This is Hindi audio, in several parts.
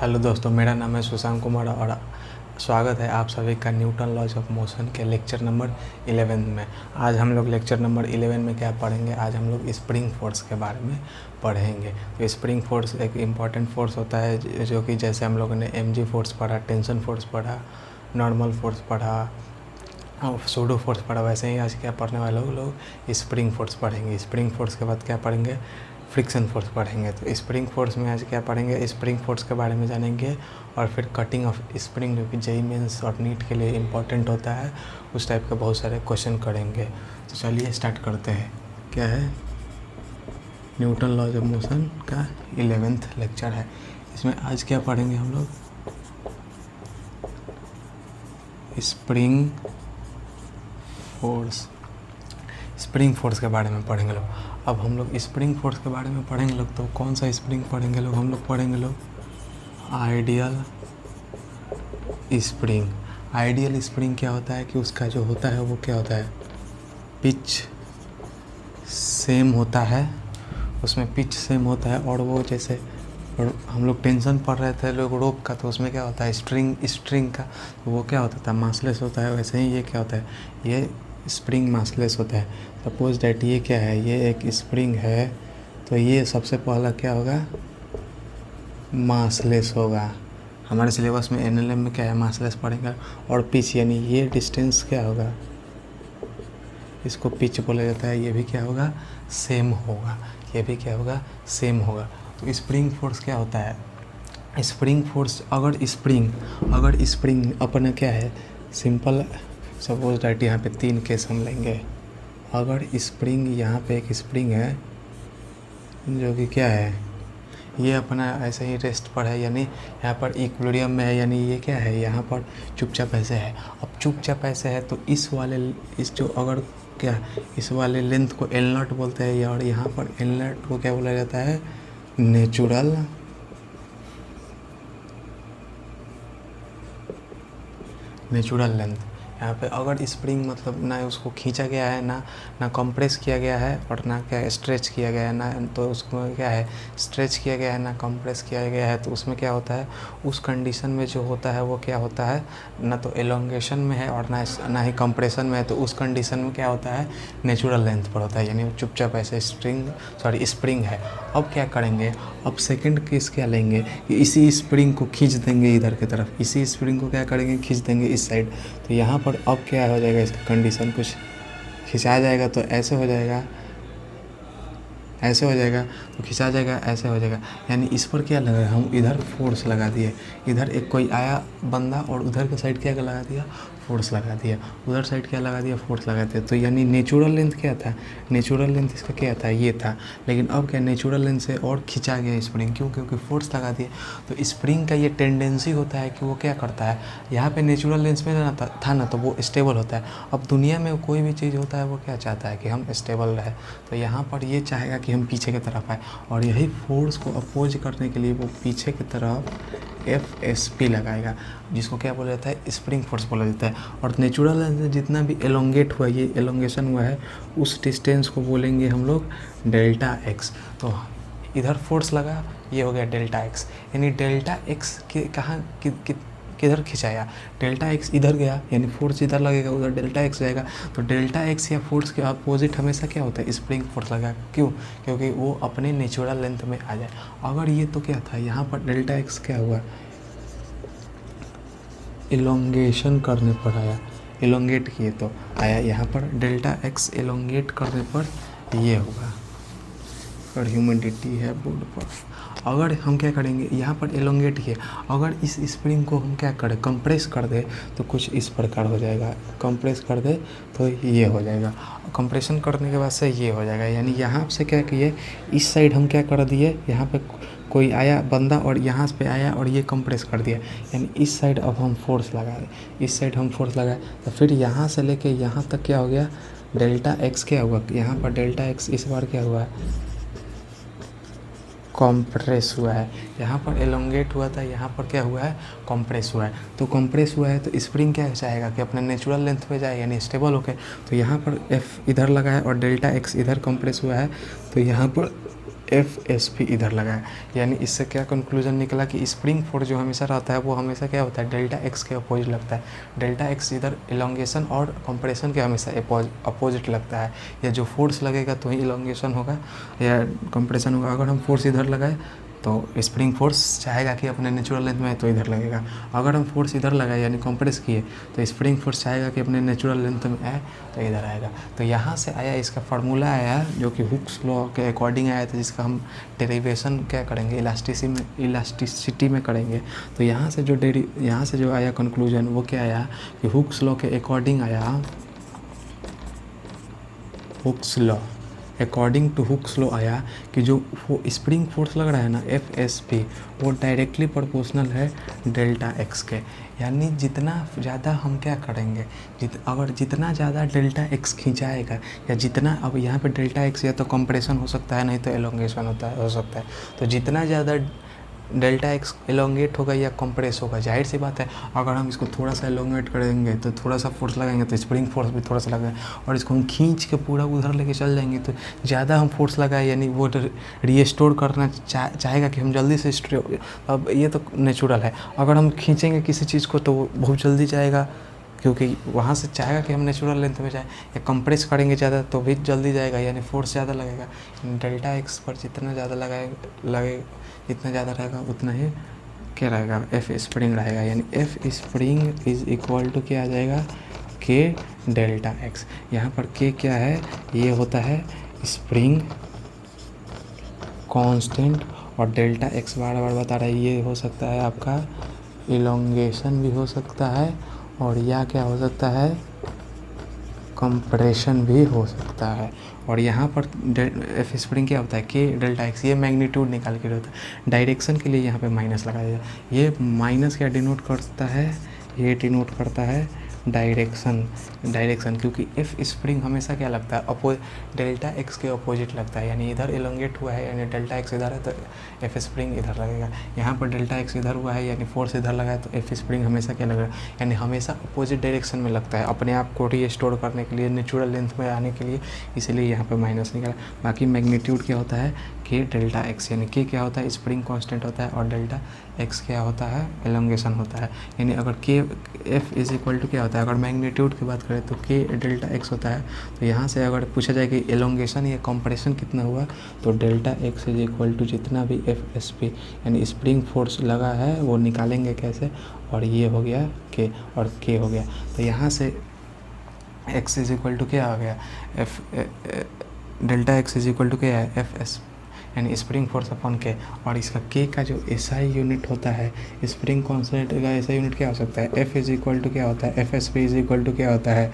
हेलो दोस्तों, मेरा नाम है सुशांत कुमार और स्वागत है आप सभी का न्यूटन लॉज ऑफ मोशन के लेक्चर नंबर 11 में। आज हम लोग लेक्चर नंबर 11 में क्या पढ़ेंगे? आज हम लोग स्प्रिंग फोर्स के बारे में पढ़ेंगे। तो स्प्रिंग फोर्स एक इम्पॉर्टेंट फोर्स होता है जो कि जैसे हम लोगों ने mg फोर्स पढ़ा, टेंशन फोर्स पढ़ा, नॉर्मल फोर्स पढ़ा और सूडो फोर्स पढ़ा, वैसे ही आज क्या पढ़ने वाले लोग स्प्रिंग फोर्स पढ़ेंगे। स्प्रिंग फोर्स के बाद क्या पढ़ेंगे? फ्रिक्शन फोर्स पढ़ेंगे। तो स्प्रिंग फोर्स में आज क्या पढ़ेंगे? स्प्रिंग फोर्स के बारे में जानेंगे और फिर कटिंग ऑफ स्प्रिंग जो कि जेईई मेंस और नीट के लिए इम्पॉर्टेंट होता है, उस टाइप के बहुत सारे क्वेश्चन करेंगे। तो चलिए स्टार्ट करते हैं। क्या है? न्यूटन लॉज ऑफ मोशन का 11th लेक्चर है। इसमें आज क्या पढ़ेंगे हम लोग? Spring force. स्प्रिंग फोर्स के बारे में पढ़ेंगे लोग। अब हम लोग स्प्रिंग फोर्स के बारे में पढ़ेंगे लोग, तो कौन सा स्प्रिंग पढ़ेंगे लोग? हम लोग पढ़ेंगे लोग आइडियल स्प्रिंग। आइडियल स्प्रिंग क्या होता है कि उसका जो होता है वो क्या होता है? पिच सेम होता है, उसमें पिच सेम होता है। और वो जैसे हम लोग टेंशन पढ़ रहे थे लोग रोप का, तो उसमें क्या होता है? स्ट्रिंग का तो वो क्या होता था? मासलेस होता है। वैसे ही ये क्या होता है? ये स्प्रिंग मासलेस होता है। सपोज डैट ये क्या है? ये एक स्प्रिंग है, तो ये सबसे पहला क्या होगा? मासलेस होगा। हमारे सिलेबस में एनएलएम में क्या है? मासलेस पढ़ेंगे। और पिच यानी ये डिस्टेंस क्या होगा? इसको पिच बोला जाता है। ये भी क्या होगा? सेम होगा। ये भी क्या होगा? सेम होगा। तो स्प्रिंग फोर्स क्या होता है? स्प्रिंग फोर्स अगर स्प्रिंग अपना क्या है? सिंपल सपोज डैट यहाँ पे 3 केस हम लेंगे। अगर स्प्रिंग यहाँ पे एक स्प्रिंग है जो कि क्या है? ये अपना ऐसे ही रेस्ट पर है, यानी यहाँ पर इक्विलिब्रियम में है, यानी ये क्या है? यहाँ पर चुपचाप ऐसे है। अब चुपचाप ऐसे है तो इस जो अगर क्या इस वाले लेंथ को एल नॉट बोलते हैं, और यहाँ पर एल नॉट को क्या बोला जाता है? Natural length. यहाँ पे अगर स्प्रिंग मतलब ना उसको खींचा गया है, ना कंप्रेस किया गया है, और ना क्या स्ट्रेच किया गया है, ना तो उसको क्या है? स्ट्रेच किया गया है, ना कंप्रेस किया गया है, तो उसमें क्या होता है? उस कंडीशन में जो होता है वो क्या होता है? ना तो एलोंगेशन में है और ना ही कंप्रेशन में है, तो उस कंडीशन में क्या होता है? नेचुरल लेंथ पर होता है, यानी चुपचाप ऐसे स्प्रिंग है। अब क्या करेंगे? अब सेकंड केस क्या लेंगे कि इसी स्प्रिंग को खींच देंगे इधर की तरफ। इसी स्प्रिंग को क्या करेंगे? खींच देंगे इस साइड। तो यहाँ पर अब क्या हो जाएगा? इसका कंडीशन कुछ खिंचा जाएगा तो ऐसे हो जाएगा, ऐसे हो जाएगा, तो खिंचा जाएगा, ऐसे हो जाएगा। यानी इस पर क्या लगा? हम इधर फोर्स लगा दिए। इधर एक कोई आया बंदा और उधर के साइड क्या लगा दिया? फोर्स लगा दिया। उधर साइड क्या लगा दिया? फोर्स लगा दिया। तो यानी नेचुरल लेंथ क्या था? नेचुरल लेंथ इसका क्या था? ये था। लेकिन अब क्या? नेचुरल लेंथ से और खिंचा गया स्प्रिंग। क्यों? क्योंकि फोर्स लगा दिए। तो स्प्रिंग का ये टेंडेंसी होता है कि वो क्या करता है? यहाँ पे नेचुरल लेंथ में था ना, तो वो स्टेबल होता है। अब दुनिया में कोई भी चीज़ होता है वो क्या चाहता है? कि हम स्टेबल रहे। तो यहाँ पर ये चाहेगा कि हम पीछे की तरफ आए, और यही फोर्स को अपोज करने के लिए वो पीछे की तरफ एफएसपी लगाएगा, जिसको क्या बोला जाता है? स्प्रिंग फोर्स बोला जाता है। और नेचुरल लेंथ जितना भी एलोंगेट हुआ, ये एलोंगेशन हुआ है, उस डिस्टेंस को बोलेंगे हम लोग डेल्टा एक्स। तो इधर फोर्स लगा, ये हो गया डेल्टा एक्स। यानी डेल्टा एक्स के कहाँ किधर खिंचाया? डेल्टा एक्स इधर गया, यानी फोर्स इधर लगेगा, उधर डेल्टा एक्स जाएगा। तो डेल्टा एक्स या फोर्स के अपोजिट हमेशा क्या होता है? स्प्रिंग फोर्स लगा। क्यों? क्योंकि वो अपने नेचुरल लेंथ में आ जाए। अगर ये तो क्या था? यहाँ पर डेल्टा एक्स क्या हुआ? इलोंगेशन करने पर आया, इलोंगेट किए तो आया। यहाँ पर डेल्टा एक्स इलोंगेट करने पर ये होगा। और ह्यूमिडिटी है बोर्ड पर। अगर हम क्या करेंगे? यहाँ पर एलोंगेट किए, अगर इस स्प्रिंग को हम क्या करें? कंप्रेस कर दे तो कुछ इस प्रकार हो जाएगा। कंप्रेस कर दे तो ये हो जाएगा। कंप्रेशन करने के बाद से ये हो जाएगा। यानी यहाँ से क्या किए? इस साइड हम क्या कर दिए? यहाँ पे कोई आया बंदा और यहाँ पे आया और ये कंप्रेस कर दिया, यानी इस साइड अब हम फोर्स लगाए, इस साइड हम फोर्स लगाए। तो फिर यहाँ से लेके यहाँ तक क्या हो गया? डेल्टा एक्स क्या हुआ? यहाँ पर डेल्टा एक्स इस बार क्या हुआ? कॉम्प्रेस हुआ है। यहाँ पर एलोंगेट हुआ था, यहाँ पर क्या हुआ है? कॉम्प्रेस हुआ है। तो कॉम्प्रेस हुआ है तो स्प्रिंग क्या चाहेगा? कि अपने नेचुरल लेंथ पे जाए, यानी स्टेबल होके। तो यहाँ पर एफ इधर लगा है और डेल्टा एक्स इधर कॉम्प्रेस हुआ है, तो यहाँ पर एफ एस पी इधर लगा है। यानी इससे क्या कंक्लूजन निकला कि स्प्रिंग फोर्स जो हमेशा रहता है वो हमेशा क्या होता है, डेल्टा एक्स के अपोजिट लगता है। डेल्टा एक्स इधर इलोंगेशन और कंप्रेशन के हमेशा अपोजिट लगता है। या जो फोर्स लगेगा तो ही इलोंगेशन होगा या कंप्रेशन होगा। अगर हम फोर्स इधर लगाए तो स्प्रिंग फोर्स चाहेगा कि अपने नेचुरल लेंथ में है तो इधर लगेगा। अगर हम फोर्स इधर लगाए यानी कंप्रेस किए तो स्प्रिंग फोर्स चाहेगा कि अपने नेचुरल लेंथ में है तो इधर आएगा। तो यहाँ से आया इसका फार्मूला आया जो कि हुक्स लॉ के अकॉर्डिंग आया था, जिसका हम डेरिवेशन क्या करेंगे, इलास्टिसिटी में करेंगे। तो यहाँ से जो आया कंक्लूजन वो क्या आया कि हुक्स लॉ के अकॉर्डिंग आया, Hooke's law according to Hooke's law आया कि जो स्प्रिंग फोर्स लग रहा है ना एफ एस पी, वो डायरेक्टली प्रोपोर्शनल है डेल्टा एक्स के। यानी जितना ज़्यादा हम क्या करेंगे, अगर जितना ज़्यादा डेल्टा एक्स खिंचाएगा या जितना, अब यहाँ पे डेल्टा एक्स या तो कंप्रेशन हो सकता है नहीं तो एलोंगेशन हो सकता है। तो जितना ज़्यादा डेल्टा एक्स एलोंगेट होगा या कंप्रेस होगा, जाहिर सी बात है अगर हम इसको थोड़ा सा एलोंगेट करेंगे तो थोड़ा सा फोर्स लगाएंगे तो स्प्रिंग फोर्स भी थोड़ा सा लगेगा, और इसको हम खींच के पूरा उधर लेके चल जाएंगे तो ज़्यादा हम फोर्स लगाए यानी वो रीस्टोर करना चाहेगा कि हम जल्दी से अब ये तो नेचुरल है। अगर हम खींचेंगे किसी चीज़ को तो वो बहुत जल्दी जाएगा, क्योंकि वहाँ से चाहेगा कि हम नेचुरल लेंथ में जाए। या कंप्रेस करेंगे ज़्यादा तो भी जल्दी जाएगा यानी फोर्स ज़्यादा लगेगा। डेल्टा एक्स पर जितना ज़्यादा लगे जितना ज़्यादा रहेगा उतना ही क्या रहेगा, एफ स्प्रिंग रहेगा। यानी F spring is equal to क्या आ जाएगा, के डेल्टा एक्स। यहाँ पर के क्या है, ये होता है स्प्रिंग कांस्टेंट, और डेल्टा एक्स बार बार बता रहा है ये हो सकता है आपका इलोंगेशन भी हो सकता है, और या क्या हो सकता है, कंप्रेशन भी हो सकता है। और यहाँ पर एफ स्प्रिंग क्या होता है, के डेल्टा एक्स, ये मैग्नीट्यूड निकाल के होता है। डायरेक्शन के लिए यहाँ पे माइनस लगाया जाए, ये माइनस क्या डिनोट करता है, ये डिनोट करता है डायरेक्शन, क्योंकि एफ स्प्रिंग हमेशा क्या लगता है, डेल्टा एक्स के अपोजिट लगता है। यानी इधर एलोंगेट हुआ है यानी डेल्टा एक्स इधर है तो एफ स्प्रिंग इधर लगेगा। यहाँ पर डेल्टा एक्स इधर हुआ है यानी फोर्स इधर लगा है तो एफ स्प्रिंग हमेशा क्या लगेगा, यानी हमेशा अपोजिट डायरेक्शन में लगता है अपने आप को रीस्टोर करने के लिए, नेचुरल लेंथ में आने के लिए, इसीलिए यहाँ पर माइनस निकला। बाकी मैग्नीट्यूड क्या होता है, के डेल्टा एक्स, यानी के क्या होता है, स्प्रिंग कांस्टेंट होता है, और डेल्टा एक्स क्या होता है, एलोंगेशन होता है। यानी अगर के एफ इज इक्वल टू क्या होता है, अगर मैग्नीट्यूड की बात करें तो के डेल्टा एक्स होता है। तो यहाँ से अगर पूछा जाए कि एलोंगेशन या कंप्रेशन कितना हुआ, तो delta X is equal to जितना भी एफ एस पी यानी स्प्रिंग फोर्स लगा है वो निकालेंगे कैसे, और ये हो गया के और के हो गया। तो यहाँ से एक्स इज इक्वल टू क्या आ गया, delta X is equal to क्या है, एफ एस यानी स्प्रिंग फोर्स अपॉन के, और इसका के का जो एसआई यूनिट होता है, स्प्रिंग कांस्टेंट का एसआई यूनिट क्या हो सकता है, एफ इज इक्वल टू क्या होता है, F S P is equal to क्या होता है,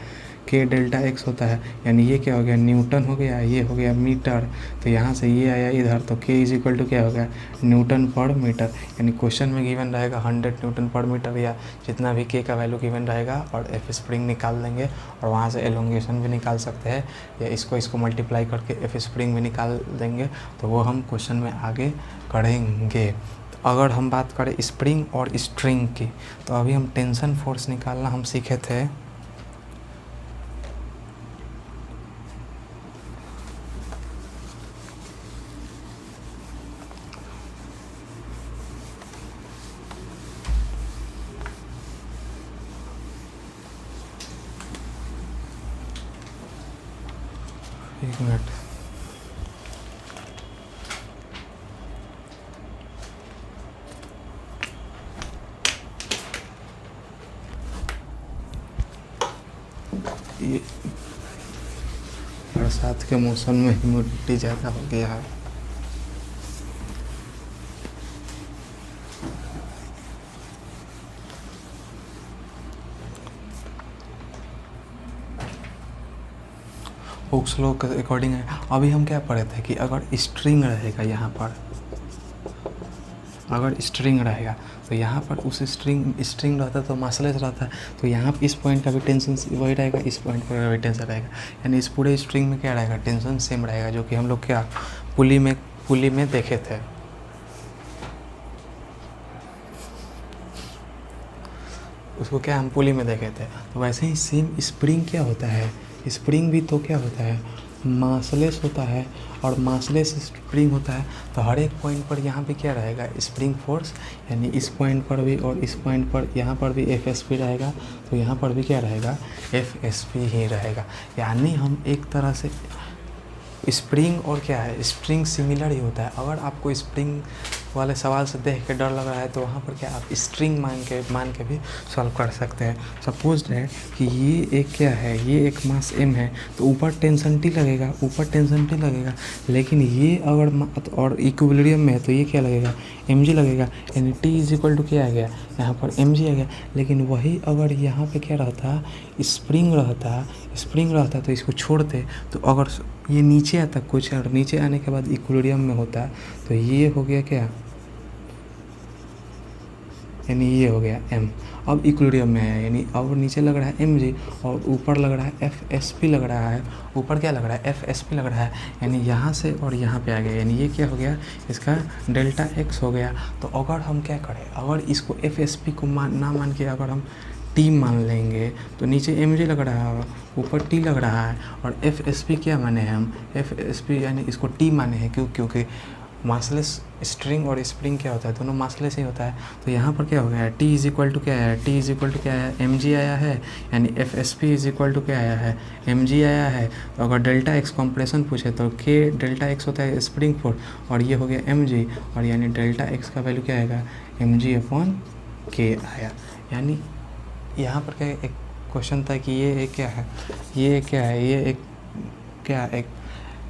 के डेल्टा एक्स होता है। यानी ये क्या हो गया, न्यूटन हो गया, ये हो गया मीटर। तो यहाँ से ये आया इधर तो के इज इक्वल टू क्या हो गया, न्यूटन पर मीटर। यानी क्वेश्चन में गिवन रहेगा 100 न्यूटन पर मीटर या जितना भी के का वैल्यू गिवन रहेगा, और एफ स्प्रिंग निकाल देंगे, और वहाँ से एलोंगेशन भी निकाल सकते हैं, या इसको मल्टीप्लाई करके एफ स्प्रिंग भी निकाल देंगे। तो वो हम क्वेश्चन में आगे करेंगे। तो अगर हम बात करें स्प्रिंग और स्ट्रिंग की, तो अभी हम टेंशन फोर्स निकालना हम सीखे थे। एक मिनट, ये बरसात के मौसम में ह्यूमिडिटी ज़्यादा हो गया है। हुक्स लॉ के अकॉर्डिंग है। अभी हम क्या पढ़े थे कि अगर स्ट्रिंग रहेगा, यहाँ पर अगर स्ट्रिंग रहेगा तो यहाँ पर उस स्ट्रिंग रहता है तो मासलेस रहता है, तो यहाँ इस पॉइंट का भी टेंशन वही रहेगा, इस पॉइंट पर भी टेंशन रहेगा। यानी इस पूरे स्ट्रिंग में क्या रहेगा, टेंशन सेम रहेगा, जो कि हम लोग क्या पुली में देखे थे। उसको क्या हम पुली में देखे थे। तो वैसे ही सेम स्प्रिंग क्या होता है, स्प्रिंग भी तो क्या होता है, मासलेस होता है और मासलेस स्प्रिंग होता है, तो हर एक पॉइंट पर यहाँ पे क्या रहेगा, स्प्रिंग फोर्स, यानी इस पॉइंट पर भी और इस पॉइंट पर यहाँ पर भी एफ एस पी रहेगा, तो यहाँ पर भी क्या रहेगा, एफ एस पी ही रहेगा। यानी हम एक तरह से स्प्रिंग और क्या है, स्प्रिंग सिमिलर ही होता है। अगर आपको स्प्रिंग वाले सवाल से देख के डर लग रहा है तो वहाँ पर क्या आप स्ट्रिंग मान के भी सॉल्व कर सकते हैं। सपोज है कि ये एक क्या है, ये एक मास m है, तो ऊपर टेंशन T लगेगा, ऊपर टेंशन T लगेगा, लेकिन ये अगर और इक्विलिब्रियम में है तो ये क्या लगेगा, mg लगेगा, यानी T इज इक्वल टू क्या आ गया, यहाँ पर mg आ गया। लेकिन वही अगर यहाँ पे क्या रहता, स्प्रिंग रहता तो इसको छोड़ते, तो अगर ये नीचे आता कुछ और नीचे आने के बाद इक्विलिब्रियम में होता, तो ये हो गया क्या, यानी ये हो गया m। अब इक्विलिब्रियम में है, यानी अब नीचे लग रहा है mg और ऊपर लग रहा है fsp लग रहा है, ऊपर क्या लग रहा है, fsp लग रहा है, यानी यहाँ से और यहाँ पे आ गया, यानी ये क्या हो गया, इसका डेल्टा x हो गया। तो अगर हम क्या करें, अगर इसको fsp को ना मान के अगर हम t मान लेंगे, तो नीचे mg लग रहा है, ऊपर t लग रहा है, और fsp क्या माने हैं हम, fsp यानी इसको t माने हैं, क्योंकि मासलेस स्ट्रिंग और स्प्रिंग क्या होता है, दोनों मासलेस ही होता है। तो यहाँ पर क्या हो गया है, टी इज इक्वल टू क्या है, टी इज इक्वल टू क्या है, एम जी आया है, यानी F S P is equal to क्या आया है, एम जी आया है। तो अगर डेल्टा एक्स कॉम्प्रेशन पूछे तो के डेल्टा एक्स होता है स्प्रिंग फोर्स, और ये हो गया एम जी, और यानी डेल्टा एक्स का वैल्यू क्या आएगा, एम जी अपॉन के आया। यानी यहाँ पर क्या एक क्वेश्चन था कि ये एक क्या है, ये क्या है, ये एक क्या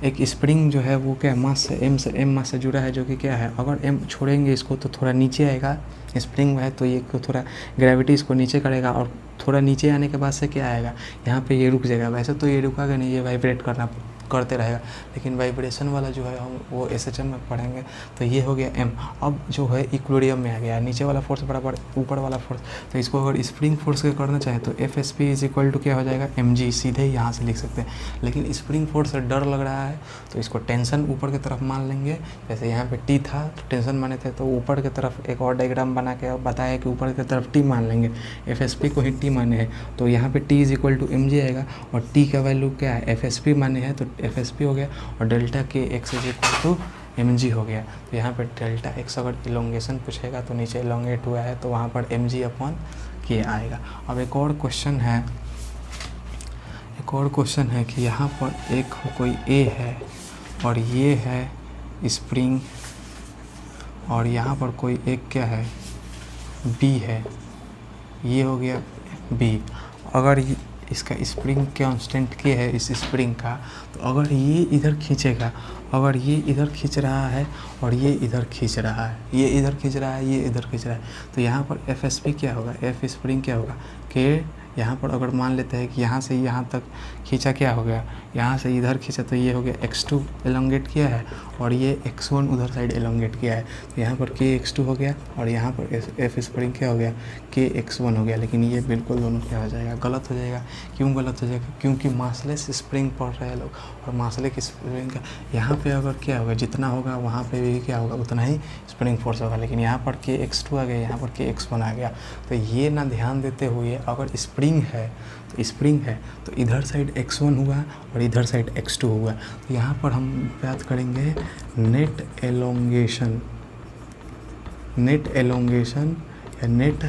एक स्प्रिंग जो है वो क्या मास से एम मास से जुड़ा है, जो कि क्या है, अगर एम छोड़ेंगे इसको तो थोड़ा नीचे आएगा, स्प्रिंग है तो ये थोड़ा ग्रेविटी इसको नीचे करेगा, और थोड़ा नीचे आने के बाद से क्या आएगा, यहाँ पे ये रुक जाएगा। वैसे तो ये रुकागा नहीं, ये वाइब्रेट करते रहेगा, लेकिन वाइब्रेशन वाला जो है हम वो एसएचएम में पढ़ेंगे। तो ये हो गया एम। अब जो है इक्विलिब्रियम में आ गया, नीचे वाला फोर्स बराबर ऊपर वाला फोर्स, तो इसको अगर स्प्रिंग फोर्स के करना चाहे तो F S P is equal to क्या हो जाएगा, एम जी, सीधे ही यहाँ से लिख सकते हैं। लेकिन स्प्रिंग फोर्स से डर लग रहा है तो इसको टेंशन ऊपर की तरफ मान लेंगे। जैसे यहाँ पे टी था तो टेंशन माने थे, तो ऊपर की तरफ एक और डायग्राम बना के बताया कि ऊपर की तरफ टी मान लेंगे, एफ एस पी को ही टी माने हैं, तो यहाँ पे T is equal to M G आएगा, और टी का वैल्यू क्या है, एफ एस पी माने हैं, तो एफ एस पी हो गया, और डेल्टा के X is equal to M G हो गया। तो यहाँ पर डेल्टा एक्स अगर इलोंगेशन पूछेगा तो नीचे इलोंगेट हुआ है, तो वहाँ पर एम जी अपॉन के आएगा। अब एक और क्वेश्चन है कि यहाँ पर एक कोई ए है और ये है स्प्रिंग, और यहाँ पर कोई एक क्या है, बी है, ये हो गया बी। अगर इसका स्प्रिंग कांस्टेंट के है इस स्प्रिंग का, तो अगर ये इधर खींचेगा, अगर ये इधर खींच रहा है और ये इधर खींच रहा है, ये इधर खींच रहा है, ये इधर खींच रहा है, तो यहाँ पर एफ एस पी क्या होगा, एफ स्प्रिंग क्या होगा, के यहाँ पर अगर मान लेते हैं कि यहाँ से यहाँ तक खींचा, क्या हो गया, यहाँ से इधर खींचा, तो ये हो गया x2 एलोंगेट किया है, और ये x1 उधर साइड एलोंगेट किया है, तो यहाँ पर kx2 हो गया, और यहाँ पर एफ स्प्रिंग क्या हो गया, kx1 हो गया। लेकिन ये बिल्कुल दोनों क्या हो जाएगा, गलत हो जाएगा। क्यों गलत हो जाएगा, क्योंकि मासलेस स्प्रिंग पढ़ रहे हैं लोग, और मासलेस स्प्रिंग का यहाँ पे अगर क्या होगा, जितना होगा वहाँ पे भी क्या होगा, उतना ही स्प्रिंग फोर्स होगा। लेकिन यहाँ पर kx2 आ गया, यहाँ पर kx1 आ गया, तो ये ना ध्यान देते हुए अगर स्प्रिंग है तो इधर साइड x1 हुआ और इधर साइड x2 हुआ। तो यहाँ पर हम बात करेंगे नेट एलोंगेशन या नेट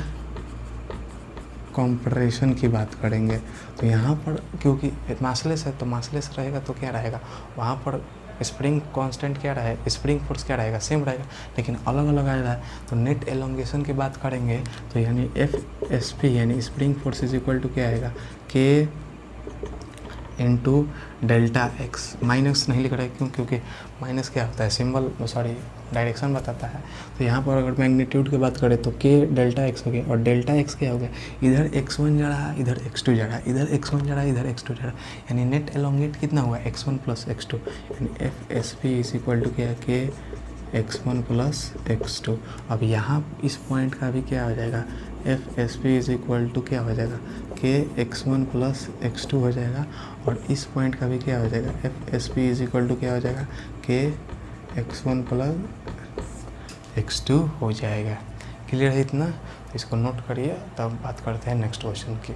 कॉम्प्रेशन की बात करेंगे। तो यहाँ पर क्योंकि मासलेस है तो मासलेस रहेगा, तो क्या रहेगा, वहाँ पर स्प्रिंग कांस्टेंट क्या रहे, स्प्रिंग फोर्स क्या रहेगा, सेम रहेगा, लेकिन अलग अलग आ रहा है। तो नेट एलोंगेशन की बात करेंगे तो यानी एफ एस पी यानी spring force is equal to क्या आएगा, के इंटू डेल्टा एक्स। माइनस नहीं लिख रहा है, क्यों, क्योंकि माइनस क्या होता है, सिंबल डायरेक्शन बताता है। तो यहाँ पर अगर मैग्नीट्यूड की बात करें तो के डेल्टा एक्स हो गया, और डेल्टा एक्स क्या हो गया, इधर x1 जा रहा है, इधर x2 जा रहा है, इधर x1 जा रहा है, इधर x2 जा रहा है, यानी नेट एलोंगेट कितना हुआ, x1 प्लस x2, यानी F S P is equal to क्या है, के x1 प्लस x2। अब यहाँ इस पॉइंट का भी क्या हो जाएगा, F S P is equal to क्या हो जाएगा, के x1 प्लस x2 हो जाएगा, और इस पॉइंट का भी क्या हो जाएगा, F S P is equal to क्या हो जाएगा, के x1 प्लस x2 हो जाएगा। क्लियर है इतना, तो इसको नोट करिए, तब बात करते हैं नेक्स्ट क्वेश्चन की।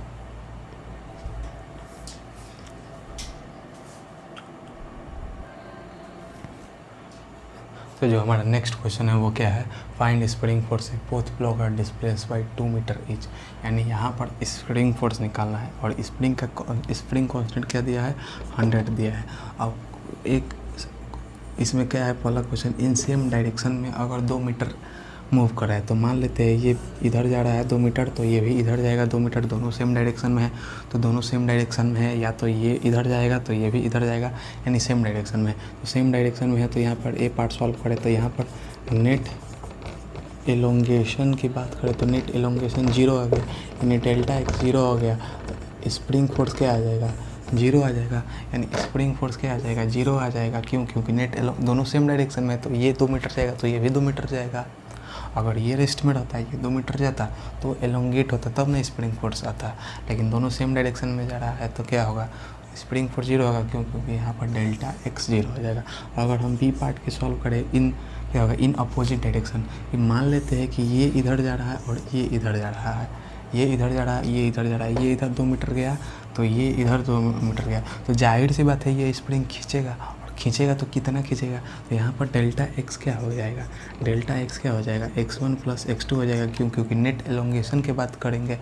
पे जो हमारा नेक्स्ट क्वेश्चन है वो क्या है, find spring force both block और डिस्प्लेस बाई 2 मीटर ईच। यानी यहाँ पर स्प्रिंग फोर्स निकालना है और स्प्रिंग कांस्टेंट क्या दिया है, 100 दिया है। अब एक इसमें क्या है, पहला क्वेश्चन, इन सेम डायरेक्शन में अगर 2 मीटर मूव कर रहा है तो मान लेते हैं ये इधर जा रहा है 2 मीटर तो ये भी इधर जाएगा 2 मीटर, दोनों सेम डायरेक्शन में है तो दोनों सेम डायरेक्शन में है, या तो ये इधर जाएगा तो ये भी इधर जाएगा, यानी सेम डायरेक्शन में है। तो सेम डायरेक्शन में है तो यहाँ पर ए पार्ट सॉल्व करें तो यहाँ पर नेट एलोंगेशन की बात करें तो नेट एलोंगेशन 0 आ गया, यानी डेल्टा एक्स 0 हो गया। तो स्प्रिंग फोर्स क्या आ जाएगा, 0 आ जाएगा, यानी स्प्रिंग फोर्स क्या आ जाएगा, 0 आ जाएगा। क्यों, क्योंकि नेट दोनों सेम डायरेक्शन में है तो ये 2 मीटर जाएगा तो ये भी 2 मीटर जाएगा। अगर ये रेस्ट में रहता है, ये 2 मीटर जाता तो एलोंगेट होता तब ना स्प्रिंग फोर्स आता, लेकिन दोनों सेम डायरेक्शन में जा रहा है तो क्या होगा, स्प्रिंग फोर्स 0 होगा। क्यों, क्योंकि यहाँ पर डेल्टा एक्स 0 हो जाएगा। अगर हम बी पार्ट के सॉल्व करें, इन क्या होगा, इन अपोजिट डायरेक्शन, मान लेते हैं कि ये इधर जा रहा है और ये इधर जा रहा है, ये इधर जा रहा है, ये इधर जा रहा है, ये इधर 2 मीटर गया तो ये इधर 2 मीटर गया, तो जाहिर सी बात है ये स्प्रिंग खींचेगा, और खींचेगा तो कितना खींचेगा, तो यहाँ पर डेल्टा एक्स क्या हो जाएगा, डेल्टा एक्स क्या हो जाएगा, x1 + x2 हो जाएगा। क्यों, क्योंकि नेट एलोंगेशन की बात करेंगे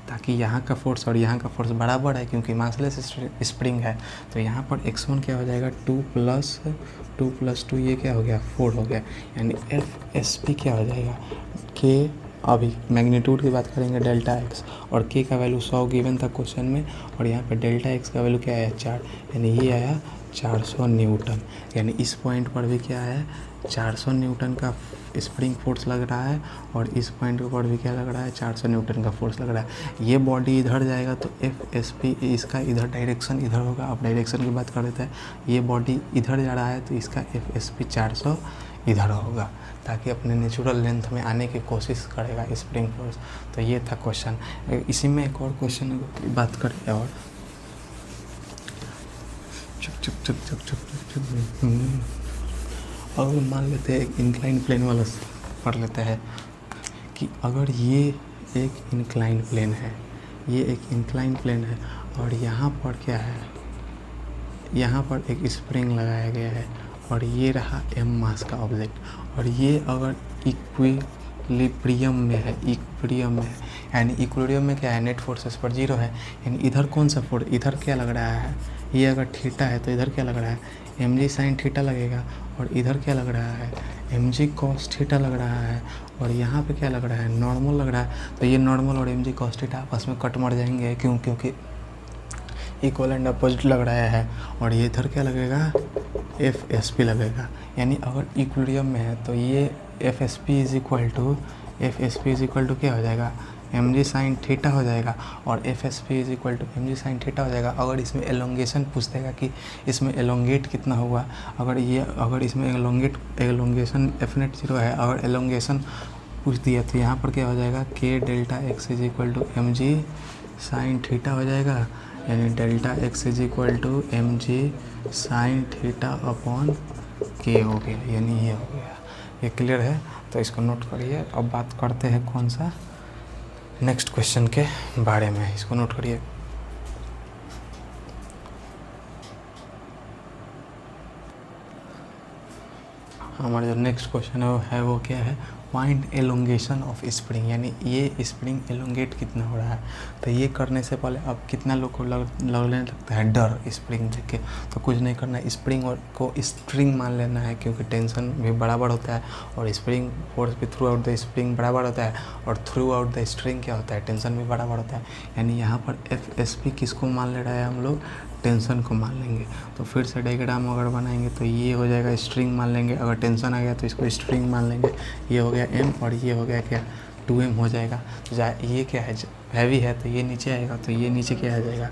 ताकि यहाँ का फोर्स और यहाँ का फोर्स बराबर है, क्योंकि मासलेस स्प्रिंग है। तो यहाँ पर x1 क्या हो जाएगा, 2 + 2 ये क्या हो गया, 4 हो गया, यानी FSP क्या हो जाएगा, k, अभी मैग्नीट्यूड की बात करेंगे डेल्टा एक्स, और k का वैल्यू 100 गिवन था क्वेश्चन में, और यहाँ पर डेल्टा एक्स का वैल्यू क्या आया, 4, यानी ये आया 400 न्यूटन। यानी इस पॉइंट पर भी क्या है, 400 न्यूटन का स्प्रिंग फोर्स लग रहा है, और इस पॉइंट पर भी क्या लग रहा है, 400 न्यूटन का फोर्स लग रहा है। ये बॉडी इधर जाएगा तो FSP इसका इधर डायरेक्शन इधर होगा। अब डायरेक्शन की बात कर लेते हैं, ये बॉडी इधर जा रहा है तो इसका FSP 400 इधर होगा, ताकि अपने नेचुरल लेंथ में आने की कोशिश करेगा स्प्रिंग फोर्स। तो ये था क्वेश्चन। इसी में एक और क्वेश्चन की बात करें, और अगर मान लेते हैं एक इंक्लाइन प्लेन वाला पढ़ लेते हैं कि अगर ये एक इंक्लाइन प्लेन है, ये एक इंक्लाइन प्लेन है, और यहाँ पर क्या है, यहाँ पर एक स्प्रिंग लगाया गया है, और ये रहा m मास का ऑब्जेक्ट, और ये अगर इक्विलिब्रियम में है, इक्विलिब्रियम में है, यानी इक्विलिब्रियम में क्या है, नेट फोर्सेस पर 0 है, यानी इधर कौन सा फोर्स, इधर क्या लग रहा है, ये अगर थीटा है तो इधर क्या लग रहा है, mg sin थीटा लगेगा, और इधर क्या लग रहा है, mg cos थीटा लग रहा है, और यहाँ पे क्या लग रहा है, नॉर्मल लग रहा है। तो ये नॉर्मल और mg cos थीटा आपस में कट मर जाएंगे, क्यों, क्योंकि इक्वल एंड अपोजिट लग रहा है, और ये इधर क्या लगेगा, FSP लगेगा। यानी अगर इक्विलिब्रियम में है तो ये FSP इज इक्वल टू क्या हो जाएगा, mg sin थीटा हो जाएगा, और FSP is equal to mg sin theta हो जाएगा। अगर इसमें एलोंगेशन पूछ देगा कि इसमें एलोंगेट कितना हुआ, अगर इसमें एलोंगेशन F0 0 है, अगर एलोंगेशन पूछ दिया तो यहाँ पर क्या हो जाएगा, k delta x is equal to mg sin theta हो जाएगा, यानी delta x is equal to mg sin theta upon k हो गया, यानी ये हो गया। ये क्लियर है, तो इसको नोट करिए। अब बात करते हैं कौन सा, नेक्स्ट क्वेश्चन के बारे में, इसको नोट करिए। हमारा जो नेक्स्ट क्वेश्चन है वो क्या है, फाइंड एलोंगेशन ऑफ स्प्रिंग, यानी ये स्प्रिंग एलोंगेट कितना हो रहा है। तो ये करने से पहले अब कितना लोग को लगने लगता है डर स्प्रिंग देख के, तो कुछ नहीं करना है, स्प्रिंग को स्ट्रिंग मान लेना है, क्योंकि टेंशन भी बराबर होता है, और स्प्रिंग फोर्स भी थ्रू आउट द स्प्रिंग बराबर होता है, और थ्रू आउट द स्ट्रिंग क्या होता है, टेंशन भी बराबर होता है। यानी यहाँ पर FSP किसको मान ले रहा है, हम लोग टेंशन को मान लेंगे। तो फिर से डायग्राम अगर बनाएंगे तो ये हो जाएगा स्ट्रिंग मान लेंगे, अगर टेंशन आ गया तो इसको स्ट्रिंग मान लेंगे, ये हो गया m, और ये हो गया क्या, 2m हो जाएगा। तो ये क्या है, हैवी है तो ये नीचे आएगा, तो ये नीचे क्या आ जाएगा,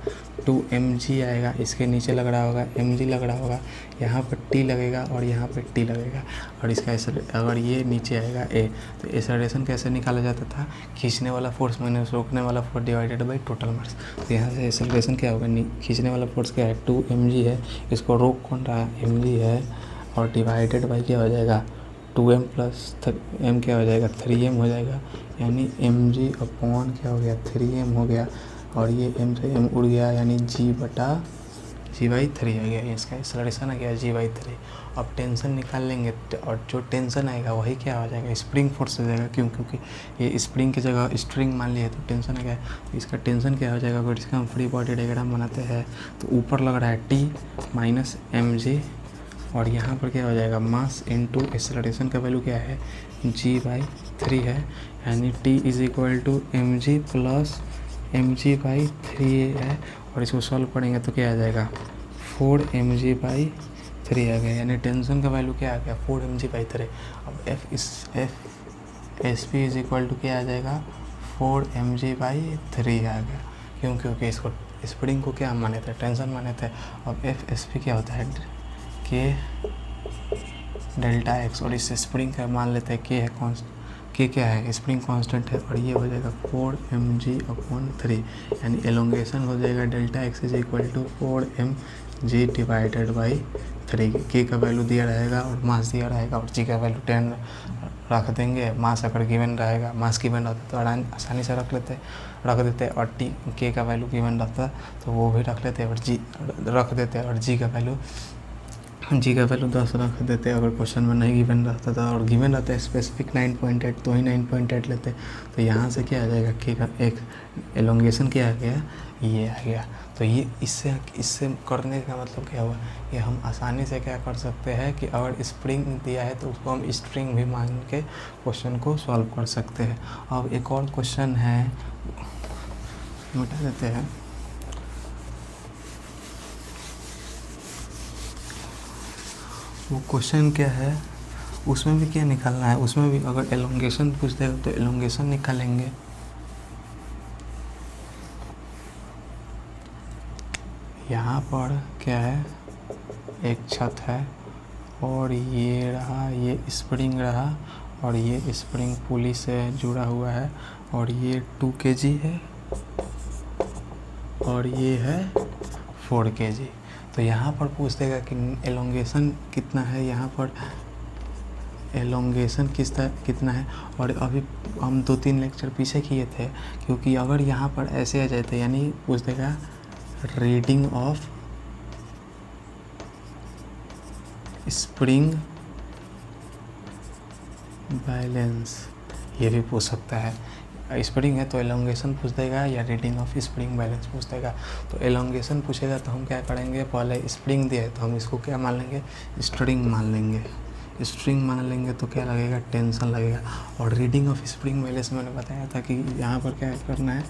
2mg आएगा, इसके नीचे लग रहा होगा mg लग रहा होगा, यहाँ पर t लगेगा और यहाँ पर t लगेगा, और इसका अगर ये नीचे आएगा a, तो एक्सेलरेशन कैसे निकाला जाता था, खींचने वाला फोर्स माइनस रोकने वाला force divided by total mass. तो यहाँ से एक्सेलरेशन क्या होगा, खींचने वाला फोर्स क्या है, 2mg है, इसको रोक कौन रहा है, mg है, और डिवाइडेड बाई क्या हो जाएगा, 2m प्लस m क्या हो जाएगा, 3m हो जाएगा, यानी mg अपॉन क्या हो गया, 3m हो गया, और ये m से m उड़ गया, यानी g/2 G/3 आ गया, इसका एक्सेलरेशन आ गया G/3। अब टेंशन निकाल लेंगे और जो टेंशन आएगा वही क्या हो जाएगा, स्प्रिंग फोर्स हो जाएगा। क्यों? क्योंकि ये स्प्रिंग की जगह स्ट्रिंग मान लिया तो टेंशन आ गया, तो इसका टेंशन क्या हो जाएगा। अगर इसका हम फ्री बॉडी डायग्राम बनाते हैं तो ऊपर लग रहा है T माइनस mg, और यहाँ पर क्या हो जाएगा, मास इनटू एक्सेलरेशन का वैल्यू क्या है, G/3 है, यानी T is equal to mg plus mg/3 है। और इसको सॉल्व करेंगे तो क्या आ जाएगा, 4mg/3 आ गया, यानी टेंशन का वैल्यू क्या आ गया, 4mg/3। अब S P is equal to क्या आ जाएगा, 4mg/3 आ गया। क्यों? क्योंकि इसको स्प्रिंग को क्या माने थे, टेंशन माने थे। अब एफ एस पी क्या होता है, के डेल्टा एक्स, और इस स्प्रिंग का मान लेते हैं के है के क्या है, स्प्रिंग कांस्टेंट है, और ये हो जाएगा 4mg/3, यानी एलोंगेशन हो जाएगा delta X is equal to 4mg/3। के का वैल्यू दिया रहेगा और मास दिया रहेगा, और जी का वैल्यू 10 रख देंगे। मास अगर गिवन रहेगा, मास गिवन रहता तो आसानी से रख देते, और टी के का वैल्यू गिवन रहता तो वो भी रख लेते और जी रख देते, और जी का वैल्यू 10 रख देते अगर क्वेश्चन में नहीं गिवन रहता था, और गिवन रहता है स्पेसिफिक 9.8 तो ही 9.8 लेते। तो यहाँ से क्या आ जाएगा, के का एक एलोंगेशन क्या आ गया, ये आ गया। तो ये इससे करने का मतलब क्या हुआ, ये हम आसानी से क्या कर सकते हैं कि अगर स्प्रिंग दिया है तो उसको हम स्ट्रिंग भी मान के क्वेश्चन को सॉल्व कर सकते हैं। अब एक और क्वेश्चन है, मिटा देते हैं। वो क्वेश्चन क्या है, उसमें भी क्या निकालना है, उसमें भी अगर एलोंगेशन पूछ देगा तो एलोंगेशन निकालेंगे। यहाँ पर क्या है, एक छत है और ये रहा, ये स्प्रिंग रहा, और ये स्प्रिंग पुली से जुड़ा हुआ है, और ये 2 kg है और ये है 4 kg। तो यहाँ पर पूछ देगा कि एलोंगेशन कितना है, यहाँ पर एलोंगेशन कितना है। और अभी हम 2-3 लेक्चर पीछे किए थे, क्योंकि अगर यहाँ पर ऐसे आ जाते यानी पूछ देगा रीडिंग ऑफ स्प्रिंग बैलेंस, ये भी पूछ सकता है। स्प्रिंग है तो एलोंगेशन पूछ देगा या रीडिंग ऑफ स्प्रिंग बैलेंस पूछ देगा। तो एलोंगेशन पूछेगा तो हम क्या करेंगे, पहले स्प्रिंग दिया है तो हम इसको क्या मान लेंगे, स्ट्रिंग मान लेंगे। स्ट्रिंग मान लेंगे तो क्या लगेगा, टेंशन लगेगा। और रीडिंग ऑफ स्प्रिंग बैलेंस मैंने बताया था कि यहाँ पर क्या करना है,